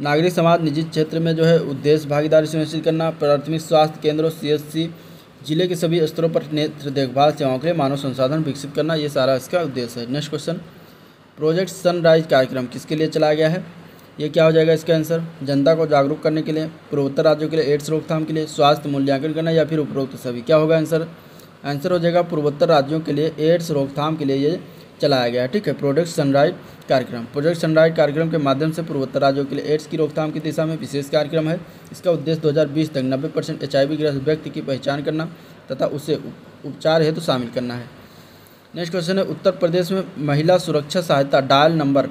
नागरिक समाज निजी क्षेत्र में जो है उद्देश्य भागीदारी सुनिश्चित करना, प्राथमिक स्वास्थ्य केंद्रों CHC जिले के सभी स्तरों पर नेत्र देखभाल सेवाओं के लिए मानव संसाधन विकसित करना, ये सारा इसका उद्देश्य है। नेक्स्ट क्वेश्चन, प्रोजेक्ट सनराइज कार्यक्रम किसके लिए चलाया गया है? ये क्या हो जाएगा इसका आंसर? जनता को जागरूक करने के लिए, पूर्वोत्तर राज्यों के लिए एड्स रोकथाम के लिए, स्वास्थ्य मूल्यांकन करना, या फिर उपरोक्त सभी? क्या होगा आंसर? आंसर हो जाएगा पूर्वोत्तर राज्यों के लिए एड्स रोकथाम के लिए ये चलाया गया है। ठीक है, प्रोजेक्ट सनराइज कार्यक्रम। प्रोजेक्ट सनराइज कार्यक्रम के माध्यम से पूर्वोत्तर राज्यों के लिए एड्स की रोकथाम की दिशा में विशेष कार्यक्रम है। इसका उद्देश्य 2020 तक 90% HIV ग्रस्त व्यक्ति की पहचान करना तथा उसे उपचार हेतु शामिल करना है। नेक्स्ट क्वेश्चन है, उत्तर प्रदेश में महिला सुरक्षा सहायता डायल नंबर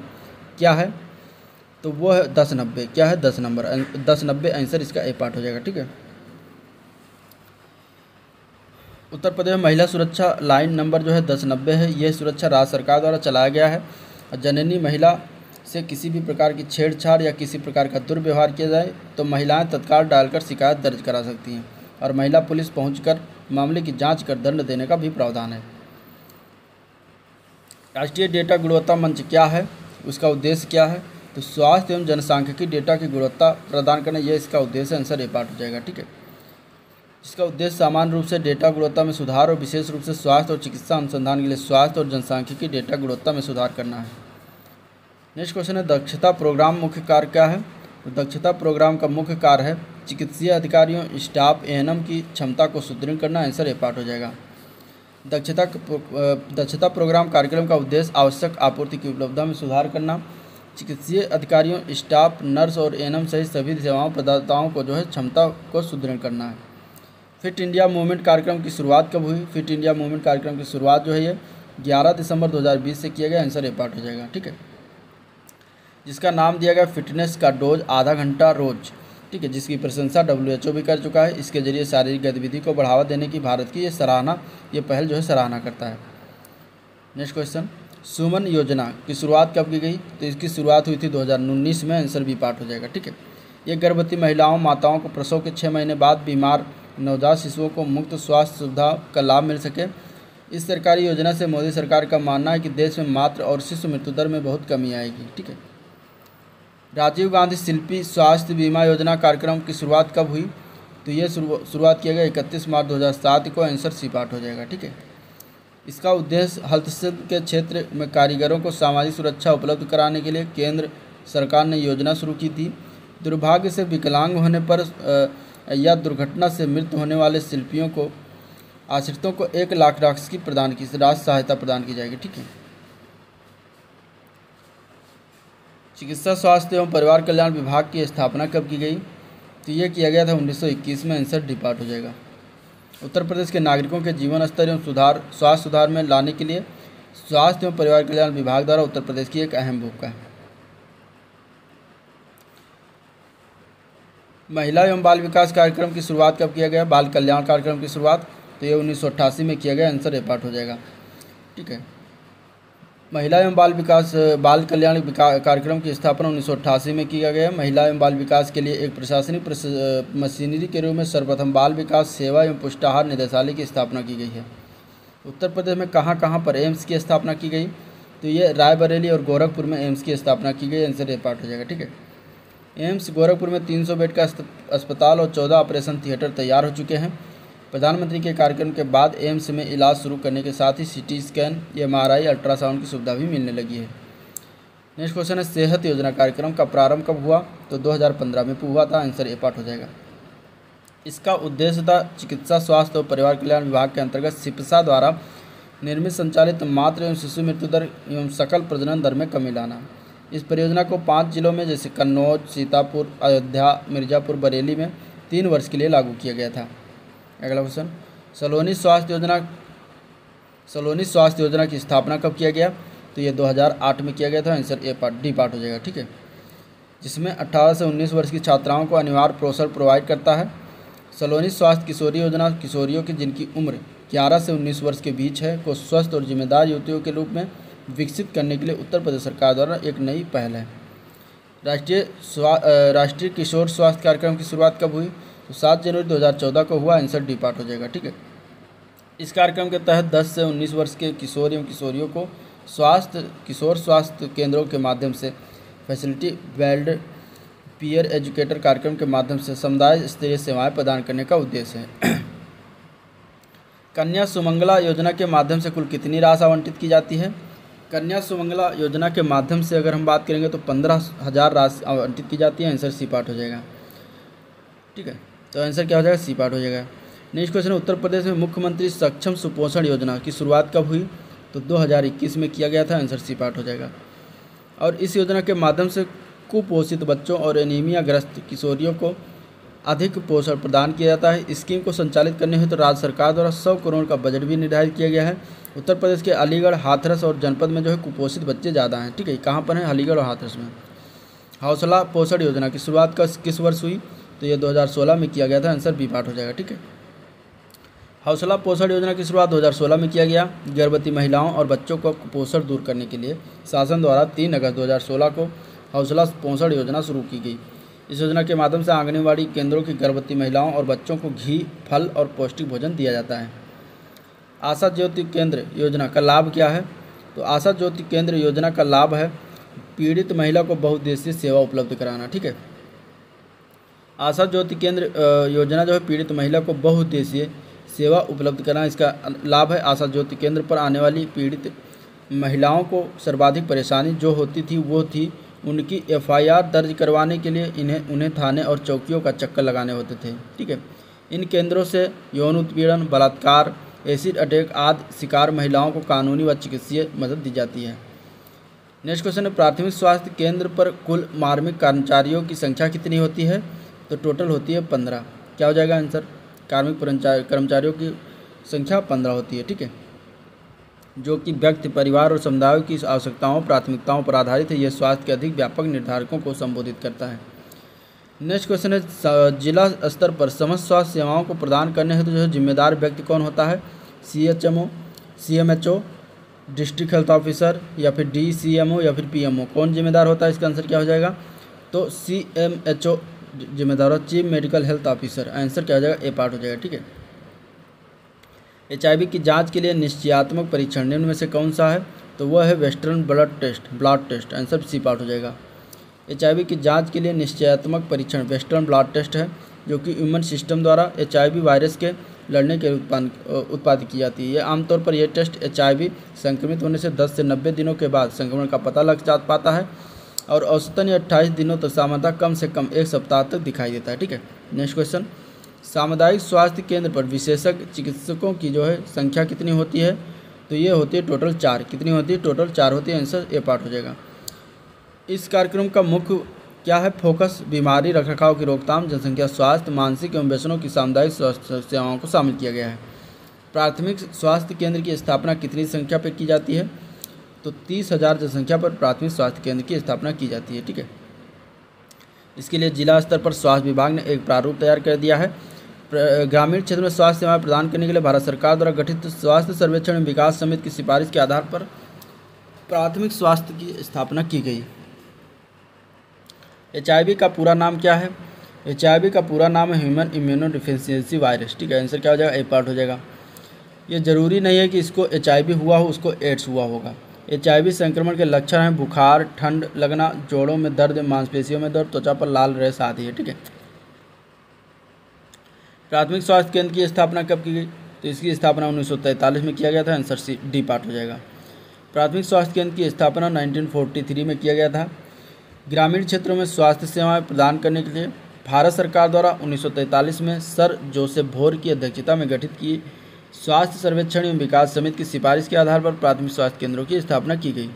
क्या है? तो वो है 1090। क्या है? 10 नंबर, 1090 आंसर इसका ए पार्ट हो जाएगा। ठीक है, उत्तर प्रदेश में महिला सुरक्षा लाइन नंबर जो है 1090 है। यह सुरक्षा राज्य सरकार द्वारा चलाया गया है और जननी महिला से किसी भी प्रकार की छेड़छाड़ या किसी प्रकार का दुर्व्यवहार किया जाए तो महिलाएं तत्काल डालकर शिकायत दर्ज करा सकती हैं और महिला पुलिस पहुंचकर मामले की जांच कर दंड देने का भी प्रावधान है। राष्ट्रीय डेटा गुणवत्ता मंच क्या है? उसका उद्देश्य क्या है? तो स्वास्थ्य एवं जनसांख्यिकी डेटा की गुणवत्ता प्रदान करना, यह इसका उद्देश्य है। आंसर ए पार्ट हो जाएगा। ठीक है, इसका उद्देश्य सामान्य रूप से डेटा गुणवत्ता में सुधार और विशेष रूप से स्वास्थ्य और चिकित्सा अनुसंधान के लिए स्वास्थ्य और जनसांख्यिकी डेटा गुणवत्ता में सुधार करना है। नेक्स्ट क्वेश्चन है, दक्षता प्रोग्राम मुख्य कार्य क्या है? तो दक्षता प्रोग्राम का मुख्य कार्य है चिकित्सीय अधिकारियों, स्टाफ, एएनएम की क्षमता को सुदृढ़ करना। आंसर ए पार्ट हो जाएगा। दक्षता प्रोग्राम कार्यक्रम का उद्देश्य आवश्यक आपूर्ति की उपलब्धता में सुधार करना, चिकित्सीय अधिकारियों, स्टाफ, नर्स और एएनएम सहित सभी सेवाओं प्रदाताओं को जो है क्षमता को सुदृढ़ करना है। फिट इंडिया मूवमेंट कार्यक्रम की शुरुआत कब हुई? फिट इंडिया मूवमेंट कार्यक्रम की शुरुआत जो है ये 11 दिसंबर 2020 से किया गया। आंसर ए पार्ट हो जाएगा। ठीक है, जिसका नाम दिया गया फिटनेस का डोज आधा घंटा रोज। ठीक है, जिसकी प्रशंसा WHO भी कर चुका है। इसके जरिए शारीरिक गतिविधि को बढ़ावा देने की भारत की ये पहल जो है सराहना करता है। नेक्स्ट क्वेश्चन, सुमन योजना की शुरुआत कब की गई? तो इसकी शुरुआत हुई थी 2019 में। आंसर बी पार्ट हो जाएगा। ठीक है, ये गर्भवती महिलाओं, माताओं को प्रसव के 6 महीने बाद बीमार नवजात शिशुओं को मुफ्त स्वास्थ्य सुविधा का लाभ मिल सके। इस सरकारी योजना से मोदी सरकार का मानना है कि देश में मातृ और शिशु मृत्यु दर में बहुत कमी आएगी। ठीक है, राजीव गांधी शिल्पी स्वास्थ्य बीमा योजना कार्यक्रम की शुरुआत कब हुई? तो ये शुरुआत किया गया 31 मार्च 2007 को। आंसर सी पार्ट हो जाएगा। ठीक है, इसका उद्देश्य हस्तशिल्प के क्षेत्र में कारीगरों को सामाजिक सुरक्षा उपलब्ध कराने के लिए केंद्र सरकार ने योजना शुरू की थी। दुर्भाग्य से विकलांग होने पर या दुर्घटना से मृत्यु होने वाले शिल्पियों को आश्रितों को 1 लाख राशि राशि सहायता प्रदान की जाएगी। ठीक है, चिकित्सा स्वास्थ्य एवं परिवार कल्याण विभाग की स्थापना कब की गई? तो ये किया गया था 1921 में। आंसर डी पार्ट हो जाएगा। उत्तर प्रदेश के नागरिकों के जीवन स्तर एवं स्वास्थ्य सुधार में लाने के लिए स्वास्थ्य एवं परिवार कल्याण विभाग द्वारा उत्तर प्रदेश की एक अहम भूमिका है। महिला एवं बाल विकास कार्यक्रम की शुरुआत कब किया गया? बाल कल्याण कार्यक्रम की शुरुआत तो ये 1988 में किया गया। आंसर ए पार्ट हो जाएगा। ठीक है, महिला एवं बाल कल्याण कार्यक्रम की स्थापना 1988 में किया गया। महिला एवं बाल विकास के लिए एक प्रशासनिक मशीनरी के रूप में सर्वप्रथम बाल विकास सेवा एवं पुष्टाहार निदेशालय की स्थापना की गई है। उत्तर प्रदेश में कहाँ पर एम्स की स्थापना की गई? तो ये रायबरेली और गोरखपुर में एम्स की स्थापना की गई। आंसर ए पार्ट हो जाएगा। ठीक है, एम्स गोरखपुर में 300 बेड का अस्पताल और 14 ऑपरेशन थिएटर तैयार हो चुके हैं। प्रधानमंत्री के कार्यक्रम के बाद एम्स में इलाज शुरू करने के साथ ही CT स्कैन, MRI, अल्ट्रासाउंड की सुविधा भी मिलने लगी है। नेक्स्ट क्वेश्चन है, सेहत योजना कार्यक्रम का प्रारंभ कब हुआ? तो 2015 में हुआ था। आंसर ए पार्ट हो जाएगा। इसका उद्देश्य था चिकित्सा स्वास्थ्य और परिवार कल्याण विभाग के अंतर्गत सिपसा द्वारा निर्मित संचालित मातृ एवं शिशु मृत्यु दर एवं सकल प्रजनन दर में कमी लाना। इस परियोजना को 5 जिलों में जैसे कन्नौज, सीतापुर, अयोध्या, मिर्ज़ापुर, बरेली में 3 वर्ष के लिए लागू किया गया था। अगला क्वेश्चन, सलोनी स्वास्थ्य योजना की स्थापना कब किया गया? तो ये 2008 में किया गया था। आंसर डी पार्ट हो जाएगा। ठीक है, जिसमें 18 से 19 वर्ष की छात्राओं को अनिवार्य पोषण प्रोवाइड करता है। सलोनी स्वास्थ्य किशोरी योजना किशोरियों की जिनकी उम्र 11 से 19 वर्ष के बीच है को स्वस्थ और जिम्मेदार युवतियों के रूप में विकसित करने के लिए उत्तर प्रदेश सरकार द्वारा एक नई पहल है। राष्ट्रीय किशोर स्वास्थ्य कार्यक्रम की शुरुआत कब हुई? तो 7 जनवरी 2014 को हुआ। आंसर डी पार्ट हो जाएगा। ठीक है, इस कार्यक्रम के तहत 10 से 19 वर्ष के किशोर एवं किशोरियों को किशोर स्वास्थ्य केंद्रों के माध्यम से फैसिलिटी बेल्ड पीयर एजुकेटर कार्यक्रम के माध्यम से समुदाय स्तरीय सेवाएं प्रदान करने का उद्देश्य है। कन्या सुमंगला योजना के माध्यम से कुल कितनी राशि आवंटित की जाती है? कन्या सुमंगला योजना के माध्यम से अगर हम बात करेंगे तो 15,000 राशि आवंटित की जाती है। आंसर सी पार्ट हो जाएगा। ठीक है, तो आंसर क्या हो जाएगा? सी पार्ट हो जाएगा। नेक्स्ट क्वेश्चन, उत्तर प्रदेश में मुख्यमंत्री सक्षम सुपोषण योजना की शुरुआत कब हुई? तो 2021 में किया गया था। आंसर सी पार्ट हो जाएगा। और इस योजना के माध्यम से कुपोषित बच्चों और एनीमिया ग्रस्त किशोरियों को अधिक पोषण प्रदान किया जाता है। स्कीम को संचालित करने हेतु तो राज्य सरकार द्वारा 100 करोड़ का बजट भी निर्धारित किया गया है। उत्तर प्रदेश के अलीगढ़, हाथरस और जनपद में जो है कुपोषित बच्चे ज़्यादा हैं। ठीक है, कहाँ पर हैं? अलीगढ़ और हाथरस में। हौसला पोषण योजना की शुरुआत किस वर्ष हुई? तो ये 2016 में किया गया था। आंसर बी पार्ट हो जाएगा। ठीक है, हौसला पोषण योजना की शुरुआत 2016 में किया गया। गर्भवती महिलाओं और बच्चों को कुपोषण दूर करने के लिए शासन द्वारा 3 अगस्त 2016 को हौसला पोषण योजना शुरू की गई। इस योजना के माध्यम से आंगनबाड़ी केंद्रों की गर्भवती महिलाओं और बच्चों को घी, फल और पौष्टिक भोजन दिया जाता है। आशा ज्योति केंद्र योजना का लाभ क्या है? तो आशा ज्योति केंद्र योजना का लाभ है पीड़ित महिला को बहुउद्देशीय सेवा उपलब्ध कराना। ठीक है, आशा ज्योति केंद्र योजना जो है पीड़ित महिला को बहुउद्देशीय सेवा उपलब्ध कराना, इसका लाभ है। आशा ज्योति केंद्र पर आने वाली पीड़ित महिलाओं को सर्वाधिक परेशानी जो होती थी वो थी उनकी FIR दर्ज करवाने के लिए उन्हें थाने और चौकियों का चक्कर लगाने होते थे। ठीक है, इन केंद्रों से यौन उत्पीड़न, बलात्कार, एसिड अटैक आदि शिकार महिलाओं को कानूनी व चिकित्सीय मदद दी जाती है। नेक्स्ट क्वेश्चन है, प्राथमिक स्वास्थ्य केंद्र पर कुल मार्मिक कर्मचारियों की संख्या कितनी होती है? तो टोटल होती है 15। क्या हो जाएगा आंसर? कार्मिक कर्मचारियों की संख्या 15 होती है। ठीक है, जो कि व्यक्ति, परिवार और समुदायों की आवश्यकताओं, प्राथमिकताओं पर आधारित है। यह स्वास्थ्य के अधिक व्यापक निर्धारकों को संबोधित करता है। नेक्स्ट क्वेश्चन है, जिला स्तर पर समस्त स्वास्थ्य सेवाओं को प्रदान करने हेतु जो है जिम्मेदार व्यक्ति कौन होता है? CHMO, CMHO, district health officer या फिर DCMO या फिर PMO, कौन जिम्मेदार होता है? इसका आंसर क्या हो जाएगा? तो CMHO जिम्मेदार हो, chief medical health officer. Answer क्या हो जाएगा? ए पार्ट हो जाएगा। ठीक है, HIV की जांच के लिए निश्चयात्मक परीक्षण निम्न में से कौन सा है? तो वह है western blood test. Answer C part हो जाएगा। HIV की जांच के लिए निश्चयात्मक परीक्षण वेस्टर्न ब्लड टेस्ट है, जो कि ह्यूमन सिस्टम द्वारा HIV वायरस के लड़ने के उत्पादित की जाती है। आमतौर पर यह टेस्ट HIV संक्रमित होने से 10 से 90 दिनों के बाद संक्रमण का पता लग पाता है और औसतन 28 दिनों तक सामान्यतः कम से कम 1 सप्ताह तक दिखाई देता है। ठीक है, नेक्स्ट क्वेश्चन, सामुदायिक स्वास्थ्य केंद्र पर विशेषज्ञ चिकित्सकों की जो है संख्या कितनी होती है? तो ये होती है टोटल 4। कितनी होती है? टोटल 4 होती है। आंसर ए पार्ट हो जाएगा। इस कार्यक्रम का मुख्य क्या है? फोकस बीमारी रखरखाव की रोकथाम, जनसंख्या स्वास्थ्य, मानसिक एवं व्यसनों की सामुदायिक स्वास्थ्य सेवाओं को शामिल किया गया है। प्राथमिक स्वास्थ्य केंद्र की स्थापना कितनी संख्या पर की जाती है? तो 30,000 जनसंख्या पर प्राथमिक स्वास्थ्य केंद्र की स्थापना की जाती है। ठीक है, इसके लिए जिला स्तर पर स्वास्थ्य विभाग ने एक प्रारूप तैयार कर दिया है। ग्रामीण क्षेत्र में स्वास्थ्य सेवाएं प्रदान करने के लिए भारत सरकार द्वारा गठित स्वास्थ्य सर्वेक्षण एवं विकास समिति की सिफारिश के आधार पर प्राथमिक स्वास्थ्य की स्थापना की गई। HIV का पूरा नाम क्या है? HIV का पूरा नाम है ह्यूमन इम्यूनोडिफिशियेंसी वायरस। ठीक है, आंसर क्या हो जाएगा? ए पार्ट हो जाएगा। ये जरूरी नहीं है कि इसको HIV हुआ हो, उसको एड्स हुआ होगा। HIV संक्रमण के लक्षण हैं बुखार, ठंड लगना, जोड़ों में दर्द, मांसपेशियों में दर्द, त्वचा पर लाल रेश आदि है। ठीक है, प्राथमिक स्वास्थ्य केंद्र की स्थापना कब की गई? तो इसकी स्थापना 1943 में किया गया था। आंसर सी डी पार्ट हो जाएगा। प्राथमिक स्वास्थ्य केंद्र की स्थापना 1943 में किया गया था। ग्रामीण क्षेत्रों में स्वास्थ्य सेवाएं प्रदान करने के लिए भारत सरकार द्वारा 1943 में सर जोसेफ भोर की अध्यक्षता में गठित की स्वास्थ्य सर्वेक्षण एवं विकास समिति की सिफारिश के आधार पर प्राथमिक स्वास्थ्य केंद्रों की स्थापना की गई।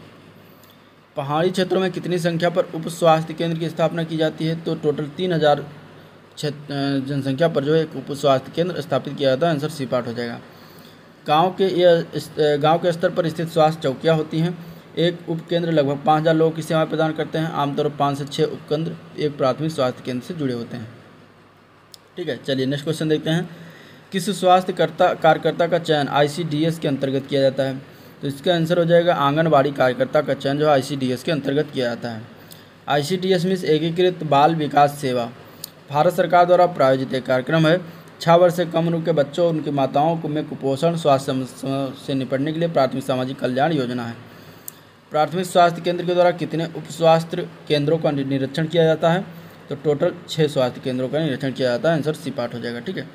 पहाड़ी क्षेत्रों में कितनी संख्या पर उप स्वास्थ्य केंद्र की स्थापना की जाती है? तो टोटल 3000 जनसंख्या पर जो है एक उप स्वास्थ्य केंद्र स्थापित किया जाता है। आंसर सी पार्ट हो जाएगा। गांव के स्तर पर स्थित स्वास्थ्य चौकियाँ होती हैं। एक उपकेंद्र लगभग 5000 लोगों की सेवाएं प्रदान करते हैं। आमतौर पर 5 से 6 उपकेंद्र एक प्राथमिक स्वास्थ्य केंद्र से जुड़े होते हैं। ठीक है, चलिए नेक्स्ट क्वेश्चन देखते हैं। किस स्वास्थ्य कार्यकर्ता का चयन ICDS के अंतर्गत किया जाता है? तो इसका आंसर हो जाएगा आंगनबाड़ी कार्यकर्ता का चयन जो ICDS के अंतर्गत किया जाता है। ICDS मीन्स एकीकृत बाल विकास सेवा, भारत सरकार द्वारा प्रायोजित एक कार्यक्रम है। 6 वर्ष से कम उम्र के बच्चों और उनकी माताओं को में कुपोषण स्वास्थ्य समस्या से निपटने के लिए प्राथमिक सामाजिक कल्याण योजना है। प्राथमिक स्वास्थ्य केंद्र के द्वारा कितने उप स्वास्थ्य केंद्रों का निरीक्षण किया जाता है? तो टोटल 6 स्वास्थ्य केंद्रों का निरीक्षण किया जाता है। आंसर सी पार्ट हो जाएगा। ठीक है,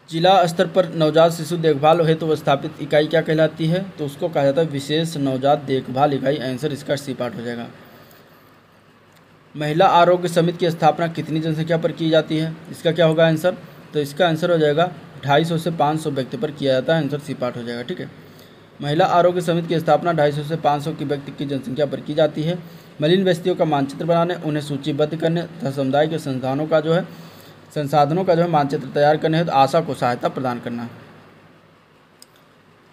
जिला स्तर पर नवजात शिशु देखभाल हेतु तो स्थापित इकाई क्या कहलाती है? तो उसको कहा जाता है विशेष नवजात देखभाल इकाई। आंसर इसका सी पार्ट हो जाएगा। महिला आरोग्य समिति की स्थापना कितनी जनसंख्या पर की जाती है? इसका क्या होगा आंसर? तो इसका आंसर हो जाएगा 250 से 500 व्यक्ति पर किया जाता है। आंसर सी पार्ट हो जाएगा। ठीक है, महिला आरोग्य समिति की स्थापना 250 से 500 की व्यक्ति की जनसंख्या पर की जाती है। मलिन बस्तियों का मानचित्र बनाने, उन्हें सूचीबद्ध करने तथा समुदाय के संसाधनों का जो है मानचित्र तैयार करने हेतु आशा को सहायता प्रदान करना।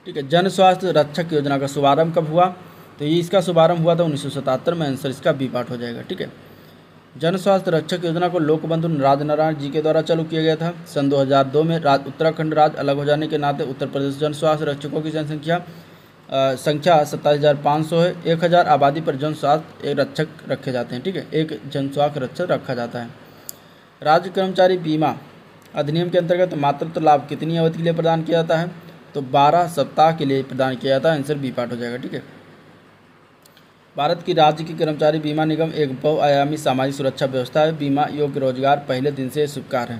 ठीक है। जन स्वास्थ्य रक्षक योजना का शुभारंभ कब हुआ? तो ये इसका शुभारंभ हुआ था 1977 में। आंसर इसका बी पार्ट हो जाएगा। ठीक है। जन स्वास्थ्य रक्षक योजना को लोकबंधु राजनारायण जी के द्वारा चालू किया गया था। सन 2002 में उत्तराखंड राज्य अलग हो जाने के नाते उत्तर प्रदेश जन स्वास्थ्य रक्षकों की जनसंख्या 27,500 है। 1,000 आबादी पर जन स्वास्थ्य एक रक्षक रखे जाते हैं। ठीक है, एक जन स्वास्थ्य रक्षक रखा जाता है। राज्य कर्मचारी बीमा अधिनियम के अंतर्गत मातृत्व लाभ कितनी अवधि के लिए प्रदान किया जाता है? तो 12 सप्ताह के लिए प्रदान किया जाता है। आंसर बी पार्ट हो जाएगा। ठीक है। भारत की राज्य की कर्मचारी बीमा निगम एक बहुआयामी सामाजिक सुरक्षा व्यवस्था है। बीमा योग्य रोजगार पहले दिन से स्वीकार है।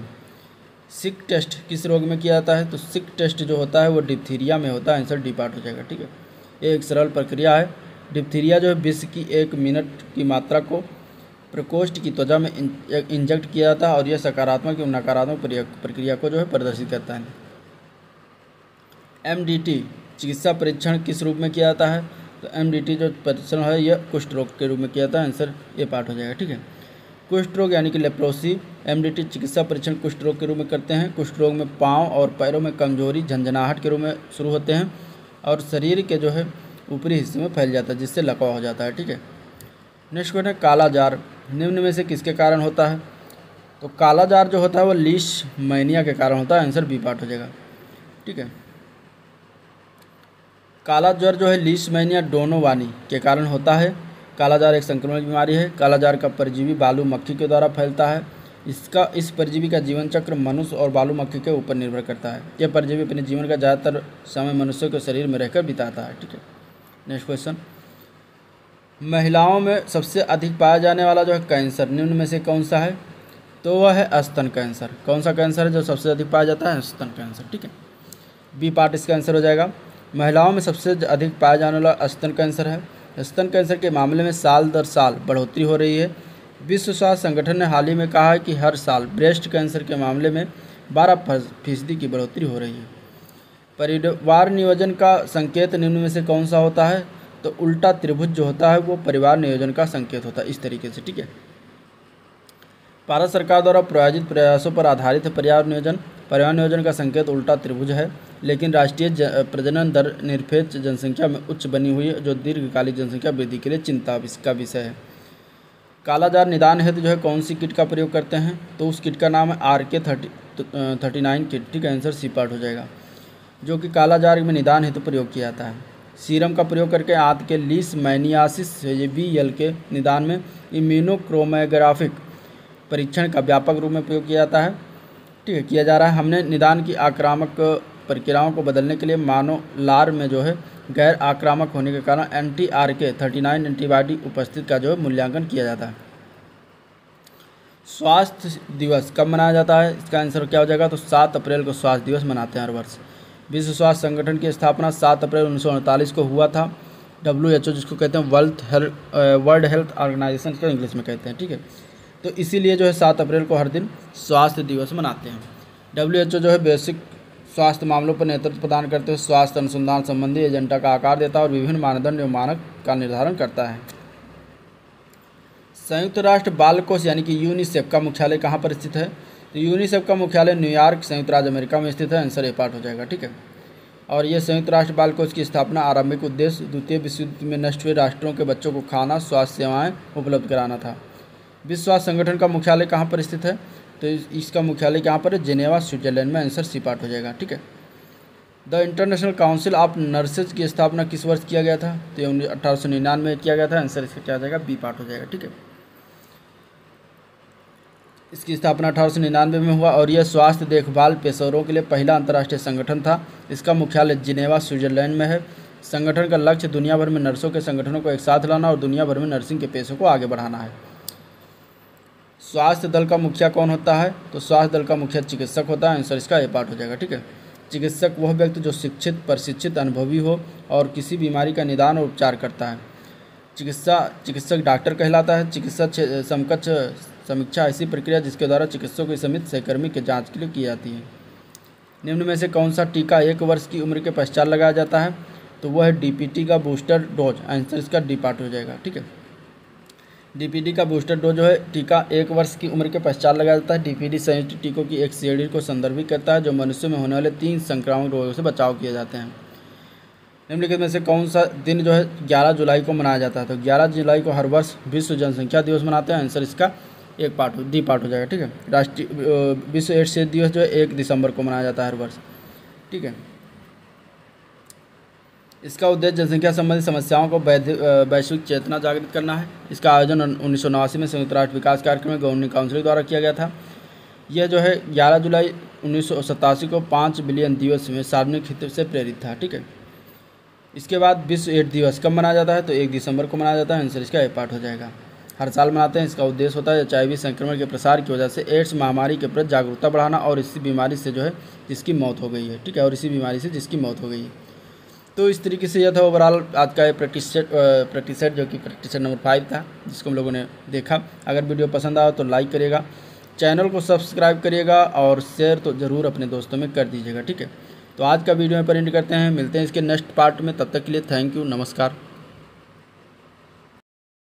सिक टेस्ट किस रोग में किया जाता है? तो सिक टेस्ट जो होता है वो डिप्थीरिया में होता है। आंसर डी पार्ट हो जाएगा। ठीक है, ये एक सरल प्रक्रिया है। डिप्थीरिया जो है विष की 1 मिनट की मात्रा को प्रकोष्ठ की त्वचा में इंजेक्ट किया जाता है और यह सकारात्मक एवं नकारात्मक प्रक्रिया को जो है प्रदर्शित करता है। MDT चिकित्सा परीक्षण किस रूप में किया जाता है? तो MDT जो परीक्षण है यह कुष्ठ रोग के रूप में किया जाता है। आंसर ये पार्ट हो जाएगा। ठीक है, कुष्ठ रोग यानी कि लेप्रोसी MDT चिकित्सा परीक्षण कुष्ठ रोग के रूप में करते हैं। कुष्ठ रोग में पाँव और पैरों में कमजोरी झंझनाहट के रूप में शुरू होते हैं और शरीर के जो है ऊपरी हिस्से में फैल जाता है जिससे लकवा हो जाता है। ठीक है, नेक्स्ट क्वेश्चन है काला जार निम्न में से किसके कारण होता है? तो काला जार जो होता है वो लीशमैनिया के कारण होता है। आंसर बी पार्ट हो जाएगा। ठीक है, काला ज्वर जो है लीशमैनिया डोनोवानी के कारण होता है। काला जार एक संक्रमण बीमारी है। काला जार का परजीवी बालू मक्खी के द्वारा फैलता है। इस परजीवी का जीवन चक्र मनुष्य और बालू मक्खी के ऊपर निर्भर करता है। यह परजीवी अपने जीवन का ज़्यादातर समय मनुष्य के शरीर में रहकर बिताता है। ठीक है, नेक्स्ट क्वेश्चन, महिलाओं में सबसे अधिक पाया जाने वाला जो है कैंसर निम्न में से कौन सा है? तो वह है स्तन कैंसर। कौन सा कैंसर है जो सबसे अधिक पाया जाता है? स्तन कैंसर। ठीक है, बी पार्ट इसका आंसर हो जाएगा। महिलाओं में सबसे अधिक पाया जाने वाला स्तन कैंसर है। स्तन कैंसर के मामले में साल दर साल बढ़ोतरी हो रही है। विश्व स्वास्थ्य संगठन ने हाल ही में कहा है कि हर साल ब्रेस्ट कैंसर के मामले में 12% की बढ़ोतरी हो रही है। परिवार नियोजन का संकेत निम्न में से कौन सा होता है? तो उल्टा त्रिभुज जो होता है वो परिवार नियोजन का संकेत होता है, इस तरीके से। ठीक है, भारत सरकार द्वारा प्रायोजित प्रयासों पर आधारित है परिवार नियोजन। परिवार नियोजन का संकेत उल्टा त्रिभुज है, लेकिन राष्ट्रीय प्रजनन दर निरपेक्ष जनसंख्या में उच्च बनी हुई है जो दीर्घकालिक जनसंख्या वृद्धि के लिए चिंता का विषय है। कालाजार निदान हेतु जो है कौन सी किट का प्रयोग करते हैं? तो उस किट का नाम है RK39 किट। ठीक है, आंसर सी पार्ट हो जाएगा, जो कि कालाजार में निदान हेतु प्रयोग किया जाता है। सीरम का प्रयोग करके आंत के लीशमैनियासिस VL के निदान में इम्यूनोक्रोमेग्राफिक परीक्षण का व्यापक रूप में प्रयोग किया जाता है। ठीक है, किया जा रहा है। हमने निदान की आक्रामक प्रक्रियाओं को बदलने के लिए मानव लार में जो है गैर आक्रामक होने के कारण RK39 एंटीबॉडी उपस्थित का जो है मूल्यांकन किया जाता है। स्वास्थ्य दिवस कब मनाया जाता है? इसका आंसर क्या हो जाएगा? तो 7 अप्रैल को स्वास्थ्य दिवस मनाते हैं हर वर्ष। विश्व स्वास्थ्य संगठन की स्थापना 7 अप्रैल 1948 को हुआ था। WHO जिसको कहते हैं वर्ल्ड हेल्थ ऑर्गेनाइजेशन को इंग्लिश में कहते हैं। ठीक है, तो इसीलिए जो है 7 अप्रैल को हर दिन स्वास्थ्य दिवस मनाते हैं। WHO जो है बेसिक स्वास्थ्य मामलों पर नेतृत्व प्रदान करते हुए स्वास्थ्य अनुसंधान संबंधी एजेंडा का आकार देता है और विभिन्न मानदंड एवं मानक का निर्धारण करता है। संयुक्त राष्ट्र बाल कोष यानी कि यूनिसेफ का मुख्यालय कहाँ पर स्थित है? तो यूनिसेफ का मुख्यालय न्यूयॉर्क संयुक्त राज्य अमेरिका में स्थित है। आंसर ए पार्ट हो जाएगा। ठीक है, और यह संयुक्त राष्ट्र बाल कोष की स्थापना आरंभिक उद्देश्य द्वितीय विश्व युद्ध में नष्ट हुए राष्ट्रों के बच्चों को खाना स्वास्थ्य सेवाएं उपलब्ध कराना था। विश्व स्वास्थ्य संगठन का मुख्यालय कहाँ पर स्थित है? तो इसका मुख्यालय कहाँ पर है? जेनेवा स्विट्जरलैंड में। आंसर सी पार्ट हो जाएगा। ठीक है, the international council of nurses की स्थापना किस वर्ष किया गया था? तो 1899 में किया गया था। आंसर इसका क्या हो जाएगा? बी पार्ट हो जाएगा। ठीक है, इसकी स्थापना 1899 में हुआ और यह स्वास्थ्य देखभाल पेशेवरों के लिए पहला अंतर्राष्ट्रीय संगठन था। इसका मुख्यालय जिनेवा स्विट्जरलैंड में है। संगठन का लक्ष्य दुनिया भर में नर्सों के संगठनों को एक साथ लाना और दुनिया भर में नर्सिंग के पेशे को आगे बढ़ाना है। स्वास्थ्य दल का मुखिया कौन होता है? तो स्वास्थ्य दल का मुखिया चिकित्सक होता है। आंसर इसका ए पार्ट हो जाएगा। ठीक है, चिकित्सक वह व्यक्ति जो शिक्षित, प्रशिक्षित, अनुभवी हो और किसी बीमारी का निदान और उपचार करता है। चिकित्सक डॉक्टर कहलाता है। चिकित्सा समकक्ष समीक्षा ऐसी प्रक्रिया जिसके द्वारा चिकित्सकों की समिति सहकर्मी के जांच के लिए की जाती है। निम्न में से कौन सा टीका 1 वर्ष की उम्र के पश्चात लगाया जाता है? तो वह है DPT का बूस्टर डोज। आंसर इसका डी पार्ट हो जाएगा। ठीक है, डीपीडी का बूस्टर डोज जो है टीका 1 वर्ष की उम्र के पश्चात लगाया जाता है। डीपीडी संयुक्त टीकों की एक श्रेणी को संदर्भित करता है जो मनुष्यों में होने वाले 3 संक्रामक रोगों से बचाव किए जाते हैं। निम्नलिखित में से कौन सा दिन जो है 11 जुलाई को मनाया जाता है? तो 11 जुलाई को हर वर्ष विश्व जनसंख्या दिवस मनाते हैं। आंसर इसका एक पार्ट डी पार्ट हो जाएगा। ठीक है। राष्ट्रीय विश्व एड्स दिवस जो है 1 दिसंबर को मनाया जाता है हर वर्ष। ठीक है। इसका उद्देश्य जनसंख्या संबंधी समस्याओं को वैश्विक चेतना जागृत करना है। इसका आयोजन 1989 में संयुक्त राष्ट्र विकास कार्यक्रम में गवर्निंग काउंसिल द्वारा किया गया था। यह जो है 11 जुलाई 1987 को 5 बिलियन दिवस में सार्वजनिक हित से प्रेरित था। ठीक है। इसके बाद विश्व एड्स दिवस कब मनाया जाता है? तो 1 दिसंबर को मनाया जाता है। आंसर इसका ए पार्ट हो जाएगा। हर साल मनाते हैं। इसका उद्देश्य होता है HIV संक्रमण के प्रसार की वजह से एड्स महामारी के प्रति जागरूकता बढ़ाना और इसी बीमारी से जो है जिसकी मौत हो गई है। ठीक है। और इसी बीमारी से जिसकी मौत हो गई है। तो इस तरीके से यह था ओवरऑल आज का ये प्रैक्टिस सेट जो कि प्रैक्टिस सेट नंबर 5 था जिसको हम लोगों ने देखा। अगर वीडियो पसंद आया तो लाइक करिएगा, चैनल को सब्सक्राइब करिएगा और शेयर तो ज़रूर अपने दोस्तों में कर दीजिएगा। ठीक है। तो आज का वीडियो में पर एंड करते हैं। मिलते हैं इसके नेक्स्ट पार्ट में। तब तक के लिए थैंक यू, नमस्कार।